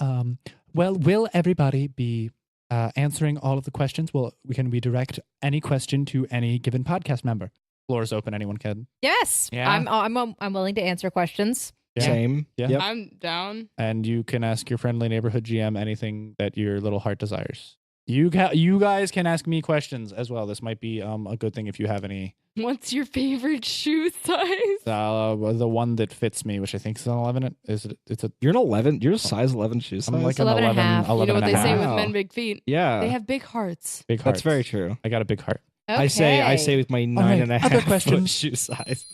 well, will everybody be answering all of the questions? Well, can we direct any question to any given podcast member? Floor is open. Anyone can. Yes. Yeah. I'm willing to answer questions. Yeah. Same. Yeah. Yep. I'm down. And you can ask your friendly neighborhood GM anything that your little heart desires. You guys can ask me questions as well. This might be a good thing if you have any. What's your favorite shoe size? The one that fits me, which I think is an 11. It's a You're an 11. You're a size 11 shoe size. I'm like an an 11 and a 11, half. 11 You know what and they a say half. with Wow. men big feet? Yeah. They have big hearts. Big hearts. That's very true. I got a big heart. I say with my 9.5 other foot questions. shoe size.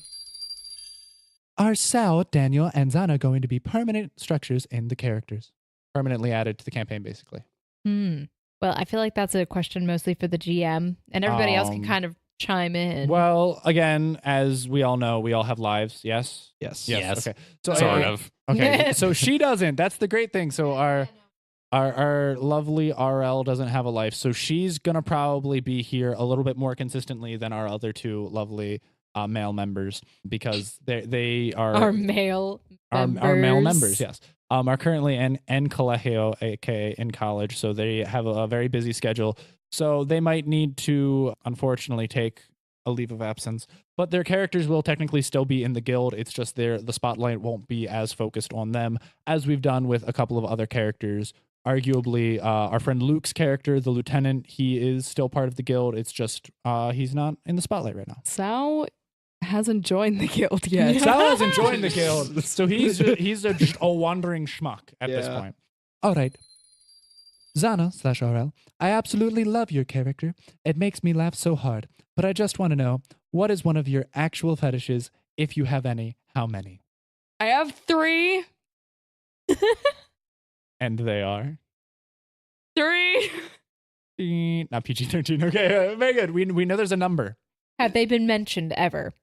Are Sao, Daniel, and Zana going to be permanent structures in the characters? Permanently added to the campaign, basically. Well, I feel like that's a question mostly for the GM, and everybody else can kind of chime in. Well, again, as we all know, we all have lives. Yes. Yes. Yes. Okay. So Sort of. Okay. So she doesn't. That's the great thing. So our lovely RL doesn't have a life. So she's gonna probably be here a little bit more consistently than our other two lovely male members, because they are our male our members. male members. Yes. Are currently in colegio, aka in college. So they have a very busy schedule. So they might need to, unfortunately, take a leave of absence. But their characters will technically still be in the guild. It's just the spotlight won't be as focused on them as we've done with a couple of other characters. Arguably, our friend Luke's character, the lieutenant, he is still part of the guild. It's just he's not in the spotlight right now. Sal hasn't joined the guild yet. Sal hasn't joined the guild, so he's just a wandering schmuck at this Yeah. point. All right. Zana/RL, I absolutely love your character. It makes me laugh so hard. But I just want to know, what is one of your actual fetishes? If you have any, how many? I have 3. And they are? 3. Not PG-13. Okay, very good. We know there's a number. Have they been mentioned ever?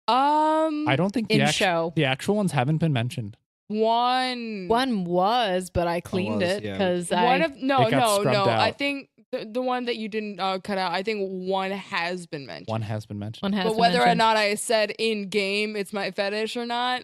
I don't think In show. the actual ones haven't been mentioned. 1. One was, but I cleaned was, it yeah. because One I. of no. It got scrubbed I out. think the one that you didn't cut out. I think 1 has been mentioned. One has been mentioned. One has But been whether or mentioned. not I said in game it's my fetish or not,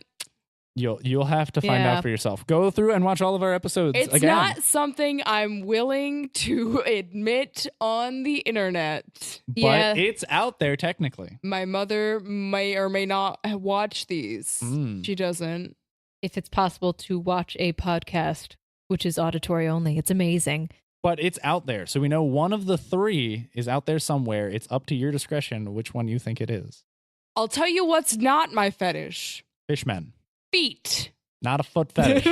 You'll have to find Yeah. out for yourself. Go through and watch all of our episodes it's again. not something I'm willing to admit on the internet. But Yeah. it's out there technically. My mother may or may not watch these. Mm. She doesn't. If it's possible to watch a podcast, which is auditory only, it's amazing. But it's out there. So we know one of the 3 is out there somewhere. It's up to your discretion which one you think it is. I'll tell you what's not my fetish. Fishmen. Feet. Not a foot fetish.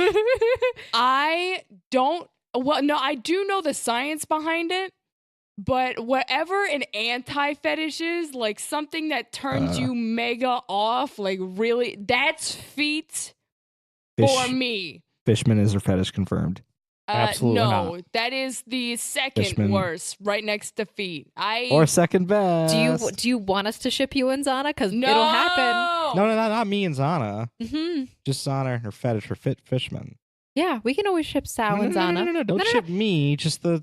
I don't. Well, no, I do know the science behind it, but whatever an anti fetish is, like something that turns you mega off, like really, that's feet for me. Fishman is her fetish confirmed. Absolutely no, not. that is the second Fishman. worst, right next to feet. Or second best. Do you want us to ship you and Zana? Because No, it'll happen. No, not me and Zana. Mm-hmm. Just Zana and her fetish for fishmen. Yeah, we can always ship Sal and Zana. No, don't ship me. Just the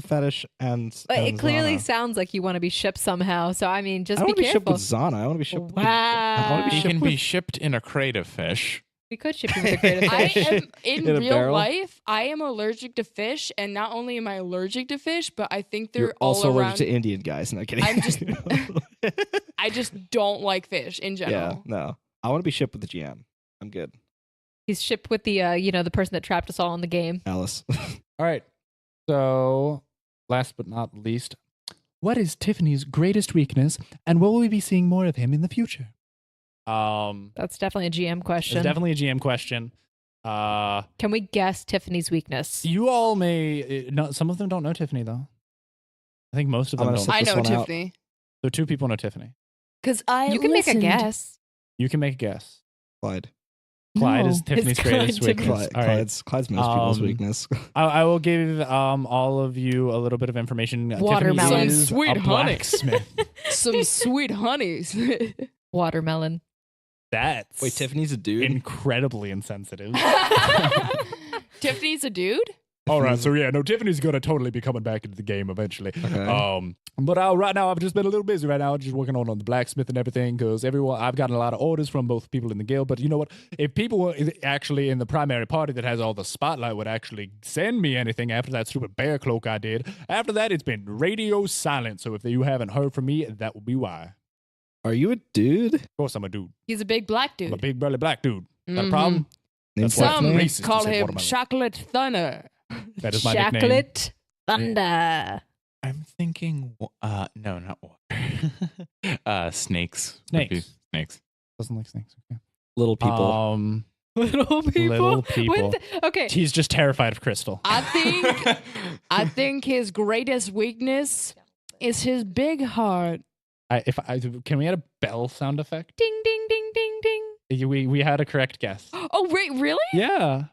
fetish and. But and it clearly Zana. sounds like you want to be shipped somehow. So I mean, just I be want to be shipped careful. with Zana. I want to be shipped. Wow. I want to be He shipped can with. be shipped in a crate of fish. We could ship you with a creative I fish. am in In a real barrel? life. I am allergic to fish, and not only am I allergic to fish, but I think they're You're also all allergic around. to Indian guys. No kidding. I'm just- I just don't like fish in yeah. general. No, I want to be shipped with the GM. I'm good, He's shipped with the the person that trapped us all in the game. Alice. All right. So, last but not least, what is Tiffany's greatest weakness, and will we be seeing more of him in the future? That's definitely a GM question. It's definitely a GM question. Can we guess Tiffany's weakness? You all may no. Some of them don't know Tiffany though. I think most of I'm them gonna don't. I this know one out. Tiffany So 2 people know Tiffany. because I. You can make a guess. You can make a guess. Clyde. Clyde No, is Tiffany's it's greatest Clyde weakness. Tiffany's- All right. Clyde's most people's Um, weakness. I will give all of you a little bit of information. Watermelon. Tiffany Some is sweet a honey. blacksmith. Some sweet honeys. Watermelon. That's Wait, Tiffany's a dude. incredibly insensitive. Tiffany's a dude. All right, so yeah, no, Tiffany's gonna totally be coming back into the game eventually. Okay. But right now I've just been a little busy right now, just working on the blacksmith and everything because I've gotten a lot of orders from both people in the guild. But you know what? If people were actually in the primary party that has all the spotlight would actually send me anything after that stupid bear cloak I did, after that it's been radio silent. So if you haven't heard from me, that would be why. Are you a dude? Of course I'm a dude. He's a big black I'm a dude. big burly black dude. Got a Mhm. problem? Named That's why it's Some racist to call say him watermelon. Chocolate Thunder. That is my nickname. Chocolate Thunder. I'm thinking, no, not water. Snakes. Would be Snakes. Snakes. Doesn't like snakes. Okay. Little people. Little people. Little people. Okay. He's just terrified of Crystal. I think his greatest weakness is his big heart. Can we add a bell sound effect? Ding, ding, ding, ding, ding. We had a correct guess. Oh wait, really? Yeah.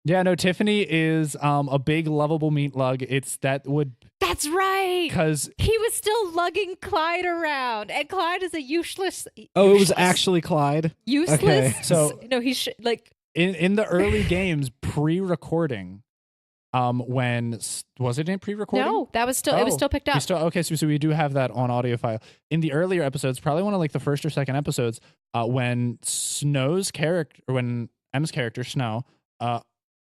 Yeah, no, Tiffany is a big lovable meat lug. That's right. Because He was still lugging Clyde around, and Clyde is a useless. Oh, it was actually Clyde. Useless. Okay. So- no, he's like. in the early games, pre-recording, was it in pre-recording? No, that was still. It was Oh, still picked up. Okay, so we do have that on audio file. In the earlier episodes, probably one of like the first or second episodes, when M's character Snow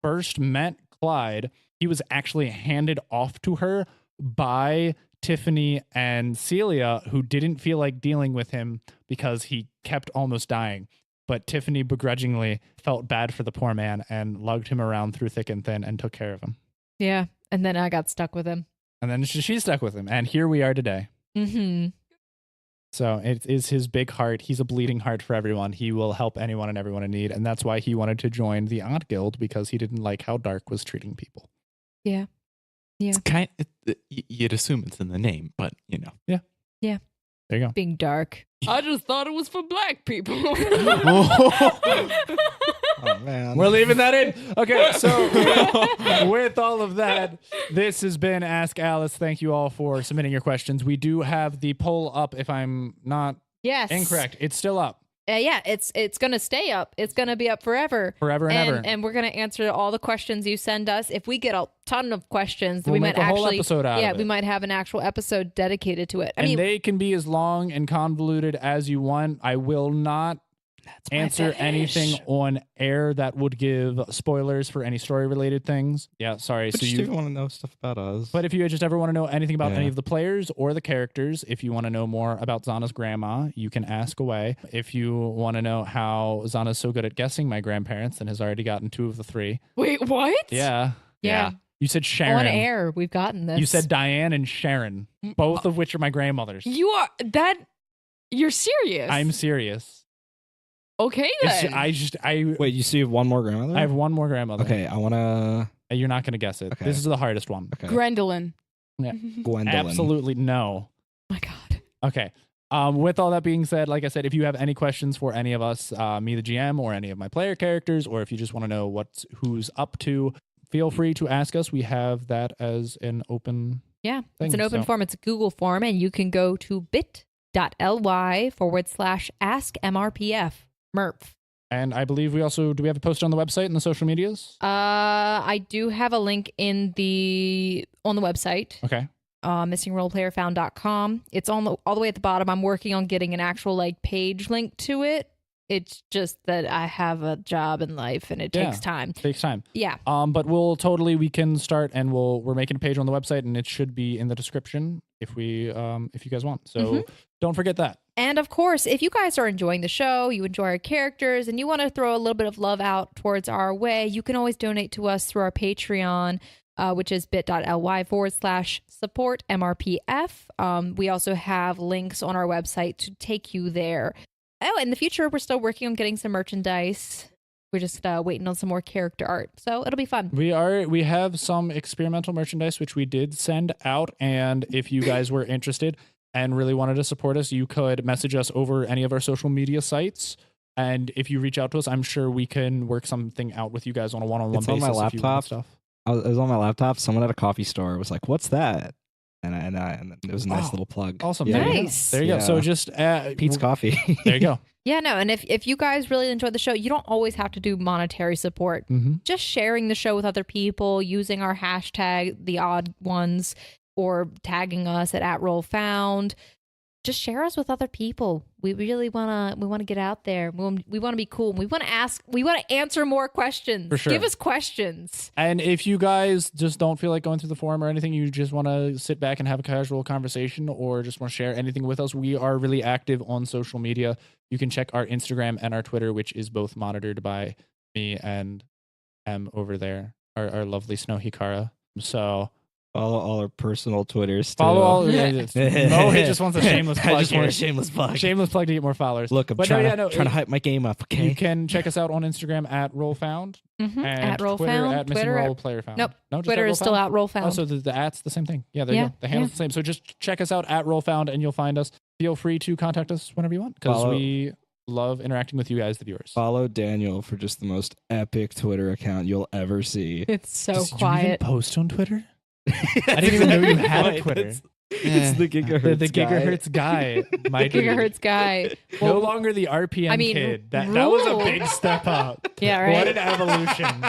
first met Clyde, he was actually handed off to her by Tiffany and Celia, who didn't feel like dealing with him because he kept almost dying. But Tiffany begrudgingly felt bad for the poor man and lugged him around through thick and thin and took care of him. Yeah, and then I got stuck with him. And then she stuck with him. And here we are today. Mm-hmm. So it is his big heart. He's a bleeding heart for everyone. He will help anyone and everyone in need. And that's why he wanted to join the Aunt Guild, because he didn't like how Dark was treating people. Yeah. It's you'd assume it's in the name, but you know. Yeah. There you go. Being dark. I just thought it was for black people. Oh man. We're leaving that in. Okay, so with all of that, this has been Ask Alice. Thank you all for submitting your questions. We do have the poll up, if I'm not Yes. incorrect. It's still up. Yeah, it's gonna stay up. It's gonna be up forever. Forever and ever. And we're gonna answer all the questions you send us. If we get a ton of questions, We'll we make might a whole actually episode out of we it. might have an actual episode dedicated to it. I And mean, they can be as long and convoluted as you want. I will not my answer fetish. anything on air that would give spoilers for any story related things. Yeah, sorry. But So just you if you want to know stuff about us. But if you just ever want to know anything about Yeah. any of the players or the characters, if you want to know more about Zana's grandma, you can ask away. If you want to know how Zana's so good at guessing my grandparents and has already gotten 2 of the 3. Wait, what? Yeah. yeah. You said Sharon. On air, we've gotten this. You said Diane and Sharon, both of which are my grandmothers. You're serious? I'm serious. Okay It's then. Wait, you see you have one more grandmother? I have one more grandmother. Okay, I want to. You're not going to guess it. Okay. This is the hardest one. Okay. Gwendolyn. Gwendolyn. Absolutely no. Oh my God. Okay. With all that being said, like I said, if you have any questions for any of us, me the GM, or any of my player characters, or if you just want to know who's up to, feel free to ask us. We have that as an open Yeah, thing, it's an open so- form. It's a Google form, and you can go to bit.ly/askmrpf. MERP. And I believe we also, do we have a post on the website and the social medias? I do have a link on the website. Okay. missingroleplayerfound.com. It's on all the way at the bottom. I'm working on getting an actual like page link to it. It's just that I have a job in life and it takes time. Takes time. Yeah. But we can start, and we're making a page on the website, and it should be in the description if you guys want. So don't forget that. And of course, if you guys are enjoying the show, you enjoy our characters, and you want to throw a little bit of love out towards our way, you can always donate to us through our Patreon, which is bit.ly/support MRPF. We also have links on our website to take you there. Oh, in the future, we're still working on getting some merchandise. We're just waiting on some more character art. So it'll be fun. We have some experimental merchandise, which we did send out. And if you guys were interested and really wanted to support us, you could message us over any of our social media sites. And if you reach out to us, I'm sure we can work something out with you guys on a one-on-one It's basis. on my if you want laptop. stuff. It was on my laptop. Someone at a coffee store was like, "What's that?" And it was a nice little plug. Awesome. Yeah. Nice. There you go. Yeah. So just Pete's Coffee. there you go. Yeah, no, and if you guys really enjoy the show, you don't always have to do monetary support. Mm-hmm. Just sharing the show with other people, using our hashtag, the odd ones, or tagging us at @rollfound. Just share us with other people. We really wanna get out there. We want to be cool. We want to answer more questions. For sure. Give us questions. And if you guys just don't feel like going through the forum or anything, you just want to sit back and have a casual conversation or just want to share anything with us, we are really active on social media. You can check our Instagram and our Twitter, which is both monitored by me and Em over there, our lovely Snow Hikara. So Follow all our personal Twitters. Too. follow all. Mo, he just wants a shameless plug. I just here. want a shameless plug. Shameless plug to get more followers. Look, I'm But trying no, to hype my game up. Okay. You can check us out on Instagram at rollfound and At Twitter rollfound, at missing Twitter role player found. Nope. No, just Twitter at is still rollfound? at rollfound. Oh, so the at's the same thing. Yeah, there Yeah, you go. The handle's the same. So just check us out at rollfound and you'll find us. Feel free to contact us whenever you want because Follow- we love interacting with you guys, the viewers. Follow Daniel for just the most epic Twitter account you'll ever see. It's so Did you even quiet. post on Twitter? I didn't even know you had a Twitter. It's the gigahertz. The gigahertz guy. My dude. Gigahertz guy. No longer the RPM I mean, kid. That was a Rule. big step up. Yeah, right. What an evolution.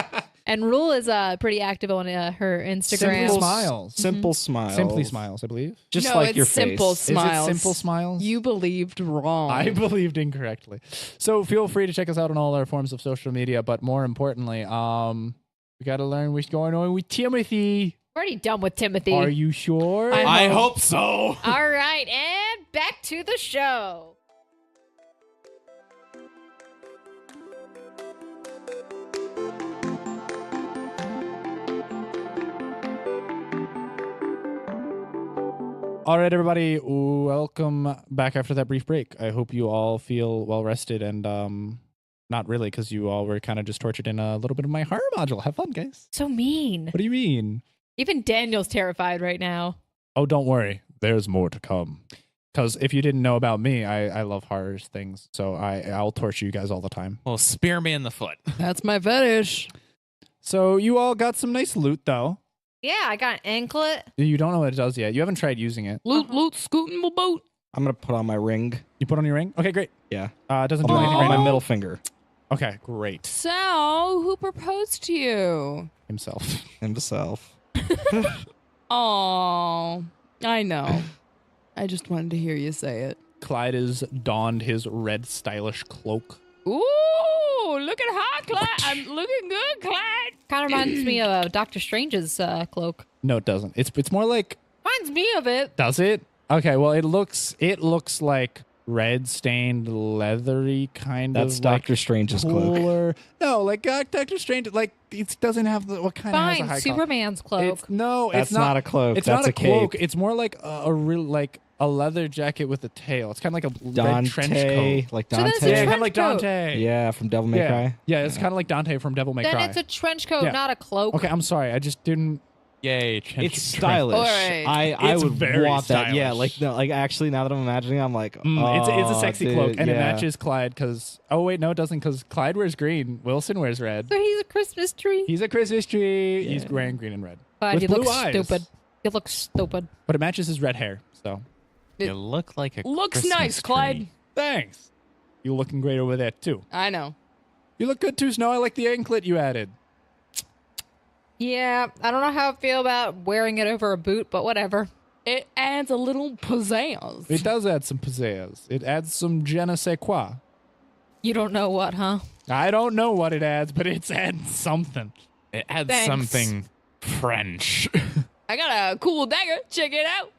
And Rule is pretty active on her Instagram. Simple smiles. Simple smiles. Simply smiles, I believe. Just No, like it's your simple face. smiles. Is it simple smiles? You believed wrong. I believed incorrectly. So feel free to check us out on all our forms of social media. But more importantly, we got to learn what's going on with Timothy. We're already done with Timothy. Are you sure? I hope so. All right, and back to the show. All right, everybody. Welcome back after that brief break. I hope you all feel well rested and not really because you all were kind of just tortured in a little bit of my horror module. Have fun, guys. So mean. What do you mean? Even Daniel's terrified right now. Oh, don't worry. There's more to come. Because if you didn't know about me, I love horror things. So I'll torture you guys all the time. Well, spear me in the foot. That's my fetish. So you all got some nice loot, though. Yeah, I got an anklet. You don't know what it does yet. You haven't tried using it. Loot, scooting my boat. I'm going to put on my ring. You put on your ring? Okay, great. Yeah. It doesn't On do my, anything on right my now. middle finger. Okay, great. So, who proposed to you? Himself. Himself. Oh, I know. I just wanted to hear you say it. Clyde has donned his red stylish cloak. Ooh, look at how Clyde. I'm looking good, Clyde. Kind of reminds me of Doctor Strange's cloak. No, it doesn't. It's more like, Reminds me of it. does it? Okay, well, it looks like red stained leathery kind That's of Doctor Strange's cloak. cooler. No, like Doctor Strange, like it doesn't have the what kind of has a Fine, high Superman's cloak. It's That's not a cloak. It's That's not a a cloak. cape. It's more like a real like a leather jacket with a tail. It's kind of like a red trench Dante. coat. Like So that's Dante. a Yeah, kind trench of like coat. Dante. Yeah, from Devil May yeah. Cry. Yeah, it's kind of like Dante from Devil May Then Cry. it's a trench coat, Yeah. not a cloak. Okay, I'm sorry. I just didn't. Yay! It's stylish. Alright. I It's would very want that. Yeah, stylish. like actually, now that I'm imagining, I'm like, it's a sexy cloak, and it yeah. matches Clyde. Because it doesn't. Because Clyde wears green. Wilson wears red. So he's a Christmas tree. He's a Christmas tree. Yeah. He's wearing green and red But with he blue looks eyes. stupid. He looks stupid. But it matches his red hair. So You look like a Looks Christmas nice, tree. Clyde. thanks. You looking great over there too. I know. You look good too, Snow. I like the anklet you added. Yeah, I don't know how I feel about wearing it over a boot, but whatever. It adds a little pizzazz. It does add some pizzazz. It adds some je ne sais quoi. You don't know what, huh? I don't know what it adds, but it's adding something. It adds Thanks. something French. I got a cool dagger. Check it out.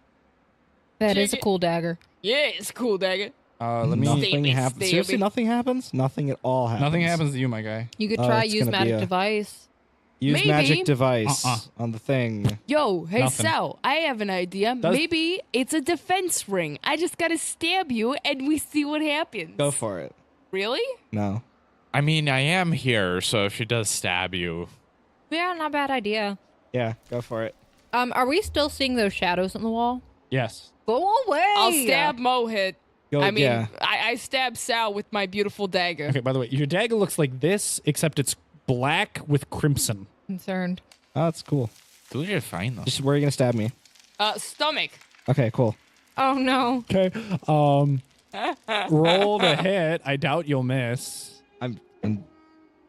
That is a Check it. cool dagger. Yeah, it's a cool dagger. Let me. Nothing Stabby, happens. stabby. Seriously, nothing happens. Nothing at all happens. Nothing happens to you, my guy. You could Oh, try it's use gonna be magic a- device. Use Maybe. magic device Uh-uh. on the thing. Yo, hey Nothing. Sal, I have an idea. Does- Maybe it's a defense ring. I just gotta stab you and we see what happens. Go for it. Really? No. I mean, I am here, so if she does stab you, Yeah, not a bad idea. Yeah, go for it. Are we still seeing those shadows on the wall? Yes. Go away. I'll stab Mohit. Go. I mean, yeah. I stab Sal with my beautiful dagger. Okay. By the way, your dagger looks like this, except it's black with crimson. Concerned. Oh, that's cool. those are fine though. Just where are you gonna stab me? Stomach. Okay, cool. Oh no. Okay. Roll to hit. I doubt you'll miss. I'm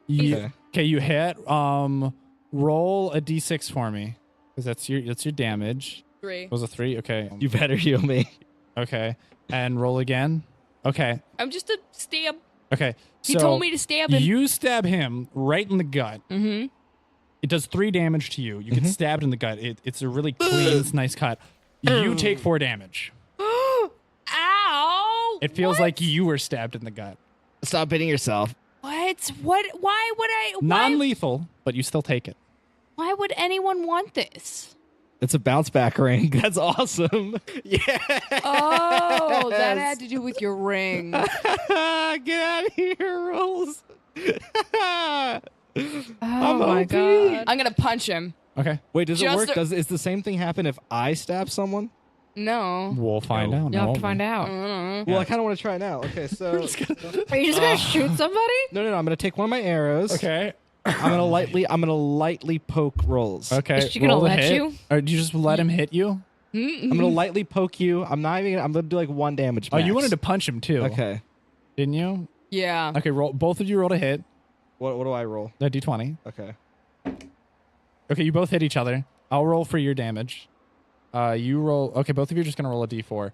You, Okay. okay, you hit. Roll a d6 for me, because that's your damage. 3. Was a 3? Okay. You better heal me. Okay. And roll again. Okay. I'm just a stab. Okay. He So told me to stab him. you stab him right in the gut. Mm-hmm. It does 3 damage to you. You get stabbed in the gut. It's a really clean, nice cut. You take 4 damage. Ow! It feels What? like you were stabbed in the gut. Stop hitting yourself. What? What? Why would I? Non-lethal, but you still take it. Why would anyone want this? It's a bounce back ring. That's awesome. Yeah. Oh, that had to do with your ring. Get out of here, Rolls. Oh my OP. god. I'm gonna punch him. Okay. Wait, does it Just work? a- Is the same thing happen if I stab someone? No. We'll find out. You'll have No. to find out. Well, I kind of want to try now. Okay, so Are you just gonna shoot somebody? no, I'm gonna take one of my arrows. Okay. I'm gonna lightly poke Rolls. Okay. Is she gonna roll to let hit. you? Or do you just let him hit you? I'm gonna lightly poke you. I'm gonna do like 1 damage. Oh, you max. wanted to punch him too. Okay. Didn't you? Yeah. Okay. Roll. Both of you roll to hit. What do I roll? A d20. Okay. Okay. You both hit each other. I'll roll for your damage. You roll. Okay. Both of you are just gonna roll a d4.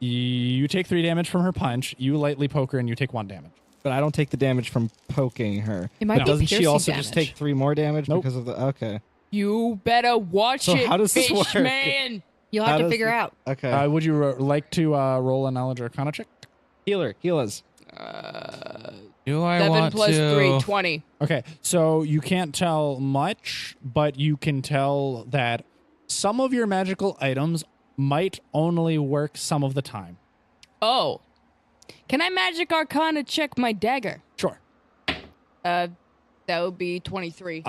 You take 3 damage from her punch. You lightly poke her, and you take 1 damage. But I don't take the damage from poking her. It might No. be Doesn't she piercing also just damage. take 3 more damage Nope. because of the? Okay. You better watch So it, how does this fish work? man. You'll How have to does figure the- out. Okay. Would you like to roll a knowledge or arcana check? Heal us. Do I 7 want plus to? 3, 20. Okay, so you can't tell much, but you can tell that some of your magical items might only work some of the time. Oh. Can I magic arcana check my dagger? Sure. That would be 23.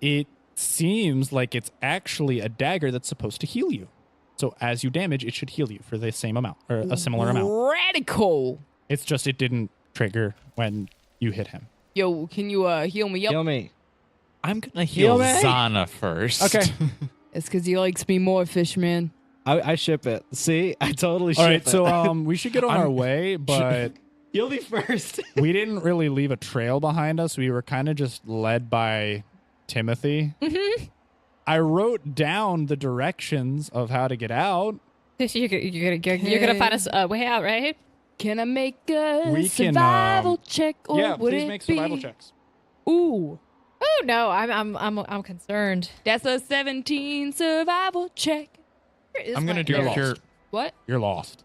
It seems like it's actually a dagger that's supposed to heal you. So as you damage, it should heal you for the same amount or a similar amount. Radical. It's just it didn't trigger when you hit him. Yo, can you heal me up? Heal me. I'm gonna heal me. Zana first. Okay. It's because he likes me more, fish man. I ship it. See, I totally ship All right, it. so we should get on our way, but heal me first. we didn't really leave a trail behind us. We were kind of just led by Timothy. Mm-hmm. I wrote down the directions of how to get out. You're gonna find us a way out, right? Can I make a We can, survival check, or yeah, would please it make survival be? checks. Ooh, Oh no, I'm concerned. that's a 17 survival check. Where is I'm my gonna do You're cure. lost. What? You're lost.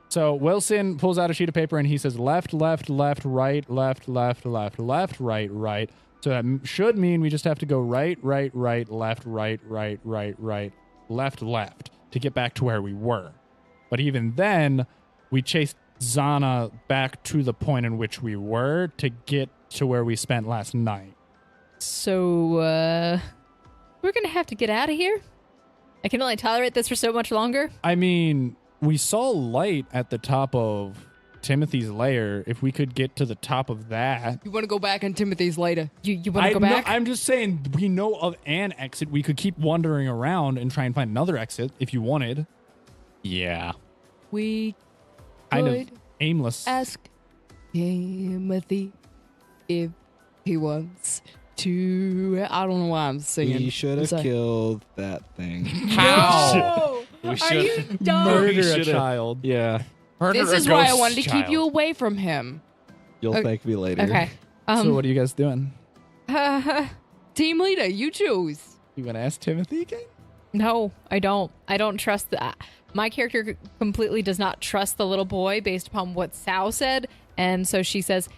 So Wilson pulls out a sheet of paper and he says left, left, left, right, left, left, left, left, right, right. So that should mean we just have to go right, right, right, left, right, right, right, right, left, left to get back to where we were. But even then, we chased Zana back to the point in which we were to get to where we spent last night. So We're gonna have to get out of here. I can only tolerate this for so much longer. I mean, we saw light at the top of Timothy's lair. If we could get to the top of that. You want to go back on Timothy's later? You want to go back? I'm just saying, we know of an exit. We could keep wandering around and try and find another exit if you wanted. Yeah. We Kind could of aimless. ask Timothy if he wants to. I don't know why I'm singing. We should have killed that thing. How? No! We Are should you dumb? Murder a should've- child. Yeah, murder This a is why I ghost wanted to keep child. you away from him. you'll Okay. thank me later. Okay. So what are you guys doing? Team leader, you choose. You want to ask Timothy again? No, I don't. I don't trust that. My character completely does not trust the little boy based upon what Sal said. And so she says,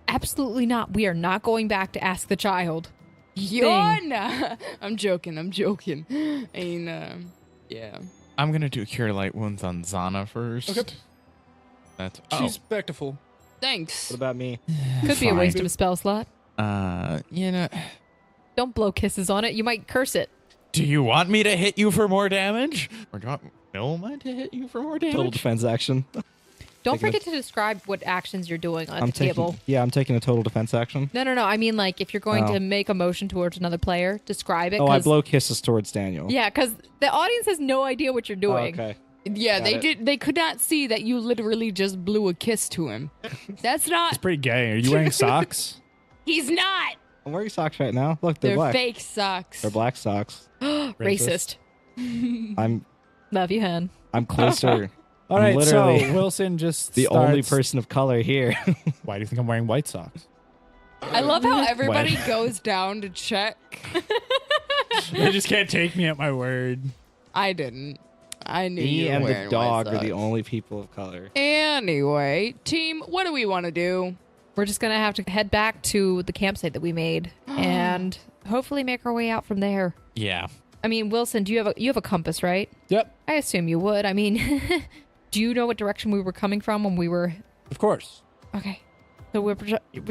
absolutely not. We are not going back to ask the child. You're not. I'm joking. And, yeah. I'm gonna do cure light wounds on Zana first. Okay. That's She's back to full. Thanks. What about me? Could be a Fine. waste of a spell slot. you know. Don't blow kisses on it. You might curse it. Do you want me to hit you for more damage, or do you want Noma to hit you for more damage? Total defense action. Don't Taking a- forget to describe what actions you're doing on I'm the table. I'm taking a total defense action. No. I mean, like, if you're going Oh. to make a motion towards another player, describe it. Oh, I 'cause- blow kisses towards Daniel. Yeah, because the audience has no idea what you're Oh, doing. okay. Yeah, Got they it. did. They could not see that you literally just blew a kiss to him. That's not. It's pretty gay. Are you wearing socks? He's not. I'm wearing socks right now. Look, they're They're black. fake socks. They're black socks. Racist. I'm Love you, hen. closer. All I'm right, literally so Wilson just the only starts- person of color here. Why do you think I'm wearing white socks? I love how everybody goes down to check. They just can't take me at my word. I didn't. I knew Me you were and the wearing dog white are the socks. only people of color. Anyway, team, what do we want to do? We're just gonna have to head back to the campsite that we made and hopefully make our way out from there. Yeah. I mean, Wilson, do you have a compass, right? Yep, I assume you would. I mean, do you know what direction we were coming from when we were? of course. Okay, so we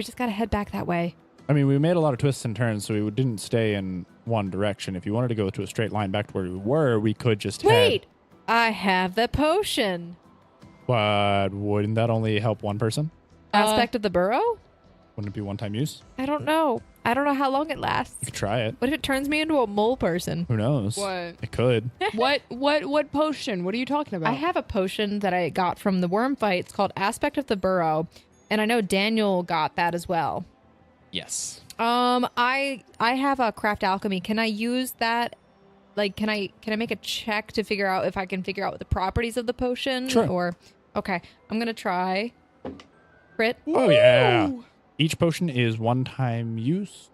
just gotta head back that way. I mean, we made a lot of twists and turns, so we didn't stay in one direction. If you wanted to go to a straight line back to where we were, we could just Wait, I have the potion. But wouldn't that only help one person? Aspect of the burrow? Wouldn't it be one-time use? I don't know. I don't know how long it lasts. You could try it. What if it turns me into a mole person? Who knows? What? It could. What potion? What are you talking about? I have a potion that I got from the worm fight. It's called Aspect of the Burrow, and I know Daniel got that as well. Yes. I have a craft alchemy. Can I use that? Like, can I make a check to figure out if I can figure out the properties of the potion? Sure. Or okay, I'm gonna try. Crit. Oh, yeah. Each potion is one-time use.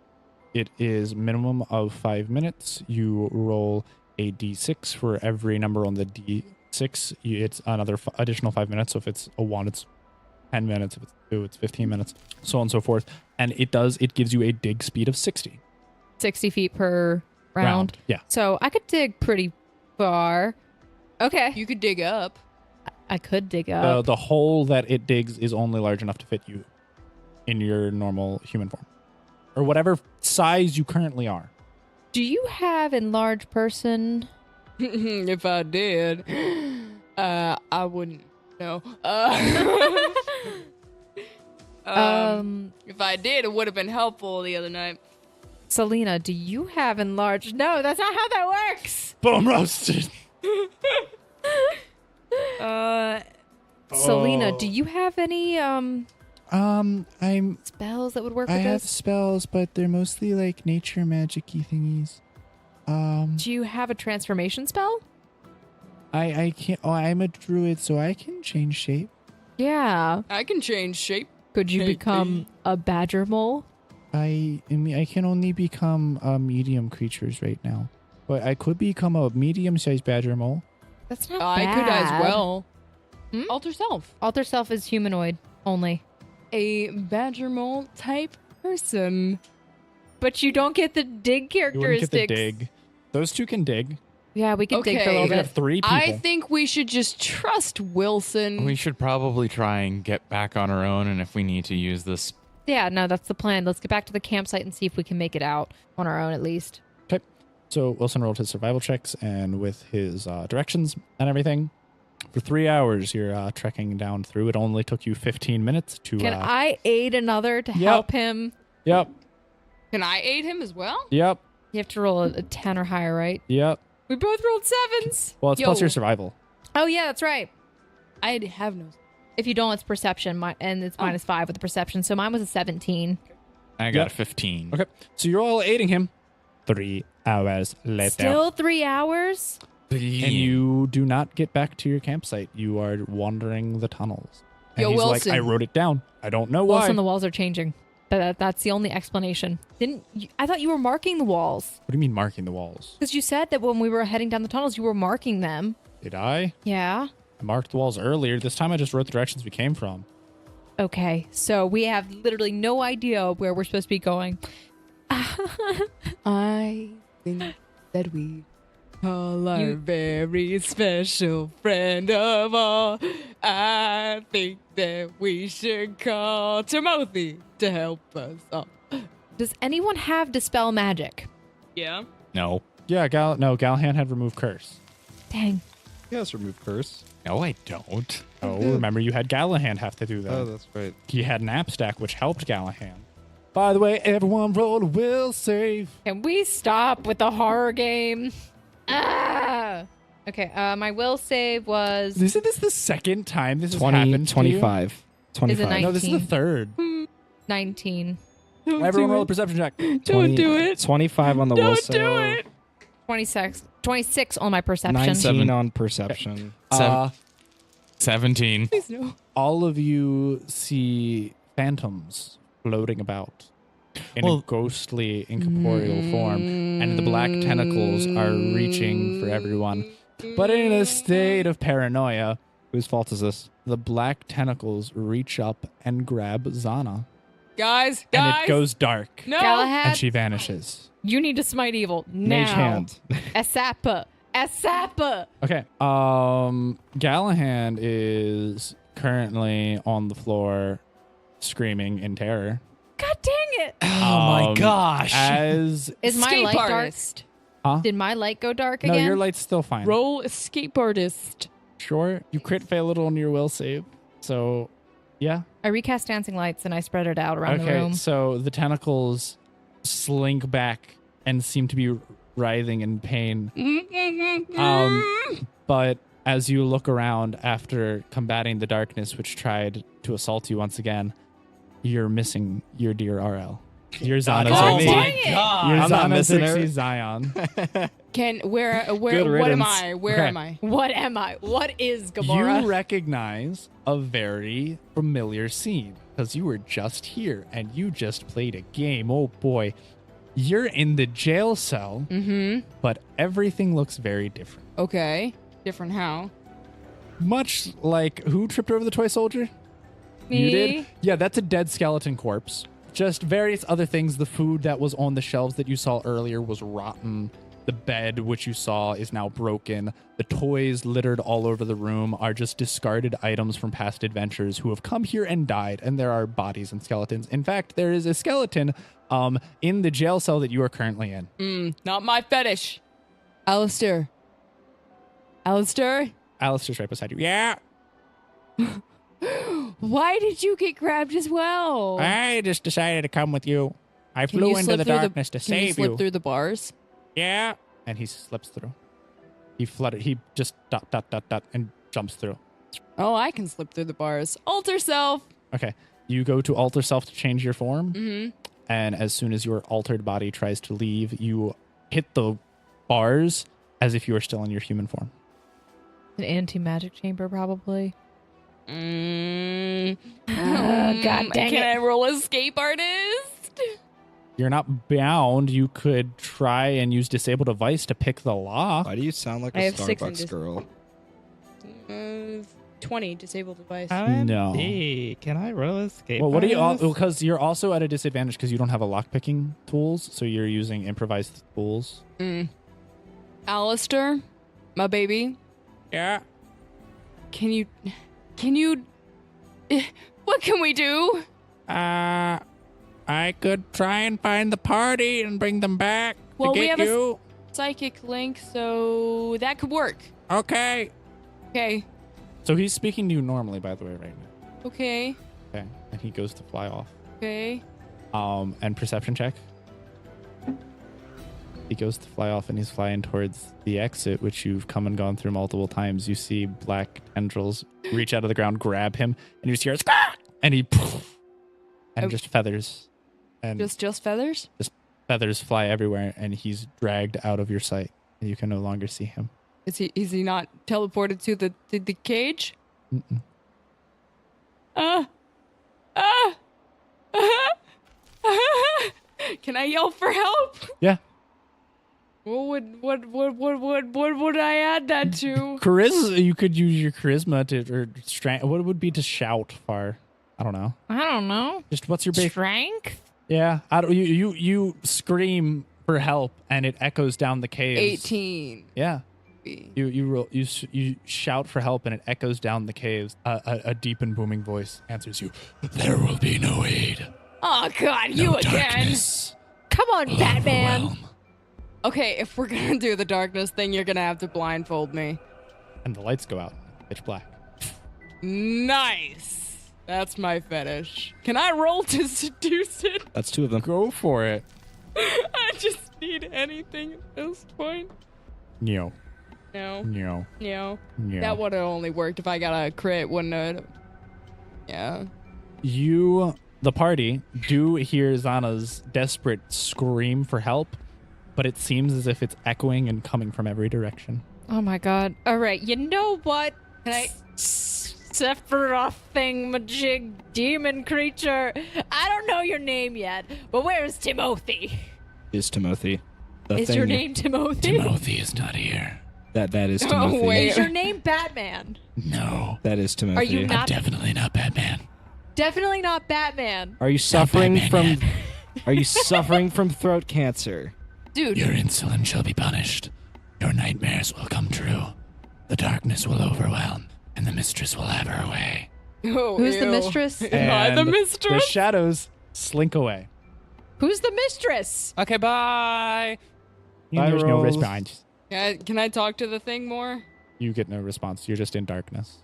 It is minimum of 5 minutes. You roll a d6 for every number on the d6. It's another additional 5 minutes. So if it's a 1, it's 10 minutes. If it's 2, it's 15 minutes. So on and so forth. And it gives you a dig speed of 60. 60 feet per round. Yeah. So I could dig pretty far. Okay. You could dig up. I could dig up. The hole that it digs is only large enough to fit you in your normal human form. Or whatever size you currently are. Do you have enlarged person? If I did, I wouldn't know. If I did, it would have been helpful the other night. Selena, do you have enlarged? No, that's not how that works. Boom roasted. Selena, Oh. do you have any I'm spells that would work I with have this? spells, but they're mostly like nature magic-y thingies. Do you have a transformation spell? I can't. Oh, I'm a druid, so I can change shape. Yeah. I can change shape. Could you Maybe. become a badger mole? I mean, I can only become medium creatures right now, but I could become a medium-sized badger mole. That's not I bad. could as well. Hmm? Alter self. Alter self is humanoid only. A badger mole type person. But you don't get the dig You wouldn't characteristics. get the dig. Those two can dig. Yeah, we could dig for a Okay. little We bit. have 3 people. I think we should just trust Wilson. We should probably try and get back on our own, and if we need to use this, Yeah, no, that's the plan. Let's get back to the campsite and see if we can make it out on our own at least. So Wilson rolled his survival checks and with his directions and everything. For 3 hours, you're trekking down through. It only took you 15 minutes to... Can I aid another to Yep. help him? Yep. Can I aid him as well? Yep. You have to roll a 10 or higher, right? Yep. We both rolled 7s. Well, it's Yo. plus your survival. Oh, yeah, that's right. I have no. If you don't, it's perception, and it's -5 with the perception. So mine was a 17. I got Yep. a 15. Okay. So you're all aiding him. 3 hours later. Still 3 hours? And you do not get back to your campsite. You are wandering the tunnels. And Yo, he's Wilson. like, I wrote it down. I don't know why. Wilson, the walls are changing. That's the only explanation. I thought you were marking the walls. What do you mean marking the walls? Because you said that when we were heading down the tunnels, you were marking them. Did I? Yeah. I marked the walls earlier. This time I just wrote the directions we came from. Okay, so we have literally no idea where we're supposed to be going. I think that we call our very special friend of all. I think that we should call Timothy to help us all. Does anyone have Dispel Magic? Yeah. No. Yeah, Galhan had removed curse. Dang. Yes, remove curse. No, I don't. Oh, remember you had Galahad have to do that. Oh, that's right. He had an app stack which helped Galahad. By the way, everyone roll a will save. Can we stop with the horror game? Ah! Okay, my will save was... Isn't this the second time this has 20, happened to 25. Is it 25. No, this is the third. 19. Everyone roll a perception check. Don't do it. 25 on the will Don't save. do it. 26 on my perception. 19 on perception. 17. Please no. All of you see phantoms floating about in a ghostly, incorporeal form, and the black tentacles are reaching for everyone. But in a state of paranoia, Whose fault is this? the black tentacles reach up and grab Zana, Guys. and it goes dark, No. Galahad, and she vanishes. you need to smite evil now. Mage hand. Asapa. Okay. Galahad is currently on the floor, screaming in terror. God dang it. Oh my gosh. As Is my Escape light dark? artist. Did my light go dark no, again? your light's still fine. Roll escape artist. Sure. You crit fail it on your will save. So, yeah. I recast dancing lights and I spread it out around the Okay. room. So the tentacles slink back and seem to be writhing in pain. But as you look around after combating the darkness, which tried to assault you once again, you're missing your dear RL. Your Zana Oh, Xerxes. dang it. Your I'm not Zana missing her. Xerxes Zion. Where Good what am riddance. I? Where Okay. am I? What am I? What is Gamora? You recognize a very familiar scene because you were just here and you just played a game. Oh boy. You're in the jail cell, but everything looks very different. Okay. Different how? Much like who tripped over the toy soldier? Me? You did? Yeah, that's a dead skeleton corpse. Just various other things. The food that was on the shelves that you saw earlier was rotten. The bed, which you saw, is now broken. The toys littered all over the room are just discarded items from past adventures who have come here and died, and there are bodies and skeletons. In fact, there is a skeleton in the jail cell that you are currently in. Not my fetish. Alistair. Alistair? Alistair's right beside you. Yeah. Why did you get grabbed as well? I just decided to come with you. I Can flew you into slip the through darkness to Can you save slip you. through the bars? Yeah. And he slips through. He fluttered. He just ... and jumps through. Oh, I can slip through the bars. Alter self. Okay. You go to alter self to change your form. Mm-hmm. And as soon as your altered body tries to leave, you hit the bars as if you were still in your human form. An anti-magic chamber, probably. God dang Can it. I roll escape artist? You're not bound. You could try and use disable device to pick the lock. Why do you sound like I a have 6 in Starbucks dis- girl? 20 disabled device. No. Can I roll escape? Well, what do you? Because you're also at a disadvantage because you don't have a lock picking tools, so you're using improvised tools. Alistair, my baby. Yeah. Can you? What can we do? I could try and find the party and bring them back Well, to we get have you. psychic link, so that could work. Okay. Okay. So he's speaking to you normally, by the way, right now. Okay. Okay. And he goes to fly off. Okay. And perception check. He goes to fly off and he's flying towards the exit, which you've come and gone through multiple times. You see black tendrils reach out of the ground, grab him, and you just hear "Squawk!" And he and just feathers. And Just feathers? just feathers fly everywhere, and he's dragged out of your sight, and you can no longer see him. Is he not teleported to the cage? Mm-mm. Can I yell for help? Yeah. What would I add that to? Charisma. You could use your charisma to, or strength. What would be to shout for? I don't know. I don't know. Just what's your base? Strength? Yeah. I don't. You scream for help, and it echoes down the caves. 18. Yeah. You shout for help, and it echoes down the caves. A deep and booming voice answers you. There will be no aid. Oh God, you again. Darkness. Come on, Batman. Overwhelm. Okay, if we're gonna do the darkness thing, you're gonna have to blindfold me. And the lights go out. Pitch black. Nice. That's my fetish. Can I roll to seduce it? That's 2 of them. Go for it. I just need anything at this point. No. No. No. No. No. That would have only worked if I got a crit, wouldn't it? Yeah. You, the party, do hear Zana's desperate scream for help, but it seems as if it's echoing and coming from every direction. Oh my God. All right. You know what? Can I? Sephiroth thingamajig demon creature. I don't know your name yet, but where's Timothy? Is Timothy. The Is thing your name Timothy? Timothy is not here. That is Timothy. wait. Is your name Batman? No. That is Timothy. Are you not? Definitely not Batman. Definitely not Batman. Are you suffering Batman from? Are you suffering from throat cancer? Dude. Your insolence shall be punished. Your nightmares will come true. The darkness will overwhelm, and the mistress will have her way. Oh, Who's the ew. mistress? Am I the And mistress? The shadows slink away. Who's the mistress? Okay, bye. There's no rolls. response. Can I talk to the thing more? You get no response. You're just in darkness.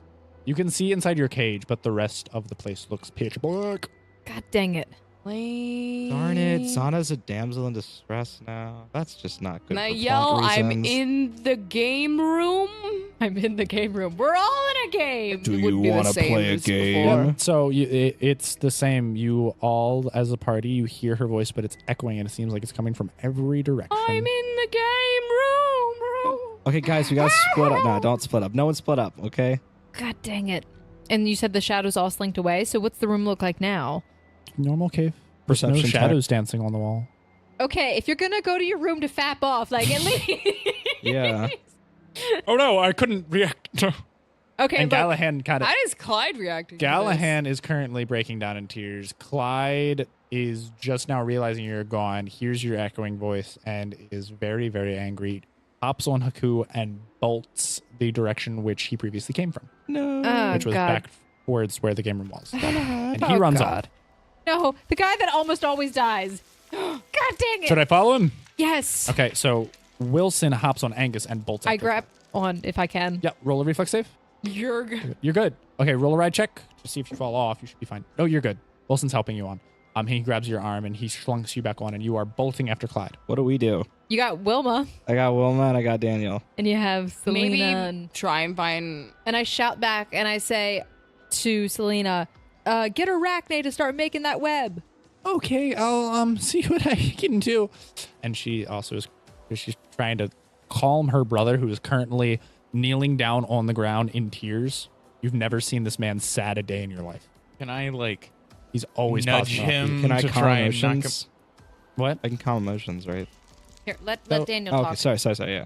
You can see inside your cage, but the rest of the place looks pitch black. God dang it. Darn it, Zana's a damsel in distress now. That's just not good. Can I for yell, plot I'm reasons. in the game room? I'm in the game room. We're all in a game. Do It you would be the wanna same play a as game? before. So it's the same. You all, as a party, you hear her voice, but it's echoing, and it seems like it's coming from every direction. I'm in the game room. Okay, guys, we gotta split up. No, don't split up. No one split up, okay? God dang it. And you said the shadows all slinked away, so what's the room look like now? Normal cave. There's no Perception check. shadows dancing on the wall. Okay, if you're gonna go to your room to fap off, like at least. Yeah. Oh no, I couldn't react. Okay, And but Gallahan kind of. How does Clyde react to this? Gallahan is currently breaking down in tears. Clyde is just now realizing you're gone, hears your echoing voice, and is very, very angry. Hops on Haku and bolts the direction which he previously came from, oh, which was God. back towards where the game room was. And he runs off. No, the guy that almost always dies. God dang it. Should I follow him? Yes. Okay, so Wilson hops on Angus and bolts. I after grab on if I can. Yeah, roll a reflex save. You're good. You're good. Okay, roll a ride check to see if you fall off. You should be fine. No, you're good. Wilson's helping you on. He grabs your arm and he slunks you back on, and you are bolting after Clyde. What do we do? You got Wilma, I got Wilma and I got Daniel. and you have Selena. Maybe And try and find. I shout back and I say to Selena, get Arachne to start making that web. Okay, I'll see what I can do. And she also is, she's trying to calm her brother, who is currently kneeling down on the ground in tears. You've never seen this man sad a day in your life. Can I like He's always nudge positive. him Can I to calm try and knock him? emotions? What? I can calm emotions, right? Here, let So- Daniel Oh, talk. okay, sorry, yeah.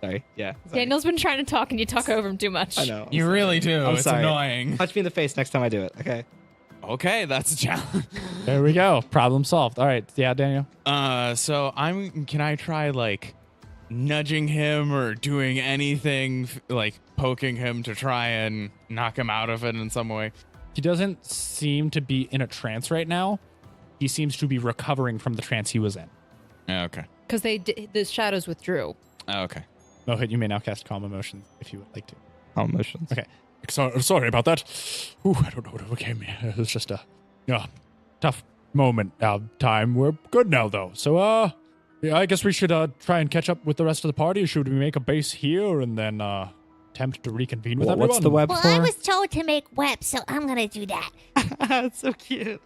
Sorry, yeah. Sorry. Daniel's been trying to talk and you talk over him too much. I know. I'm You sorry. really do. I'm It's sorry. annoying. Punch me in the face next time I do it, okay? Okay, that's a challenge. There we go. Problem solved. All right. Yeah, Daniel. So can I try like nudging him or doing anything like poking him to try and knock him out of it in some way? He doesn't seem to be in a trance right now. He seems to be recovering from the trance he was in. Yeah, okay. Because the shadows withdrew. Oh, okay. Mohit, you may now cast Calm Emotions if you would like to. Calm emotions. Okay. Sorry about that. Ooh, I don't know what overcame me. It was just a tough moment. Time. We're good now, though. So, yeah, I guess we should try and catch up with the rest of the party. Should we make a base here and then attempt to reconvene with everyone? What's the web Well, for? I was told to make webs, so I'm gonna do that. That's so cute.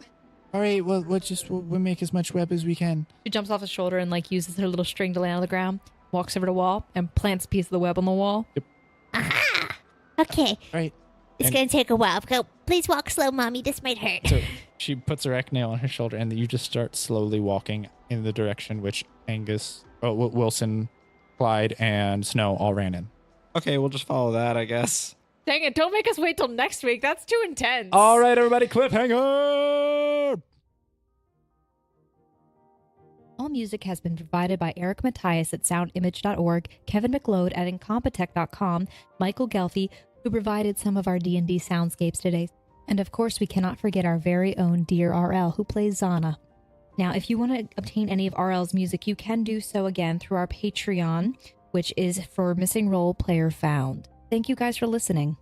All right. Well, we'll make as much web as we can. She jumps off his shoulder and like uses her little string to land on the ground, walks over to the wall, and plants a piece of the web on the wall. Aha! Okay. All right. It's And- gonna take a while. Go. Please walk slow, Mommy. This might hurt. So she puts her nail on her shoulder, and you just start slowly walking in the direction which Wilson, Clyde, and Snow all ran in. Okay, we'll just follow that, I guess. Dang it, don't make us wait till next week. That's too intense. All right, everybody, cliffhanger! All music has been provided by Eric Matthias at soundimage.org, Kevin McLeod at incompetech.com, Michael Gelfi, who provided some of our D&D soundscapes today. And of course, we cannot forget our very own dear RL, who plays Zana. Now, if you want to obtain any of RL's music, you can do so again through our Patreon, which is for Missing Role Player Found. Thank you guys for listening.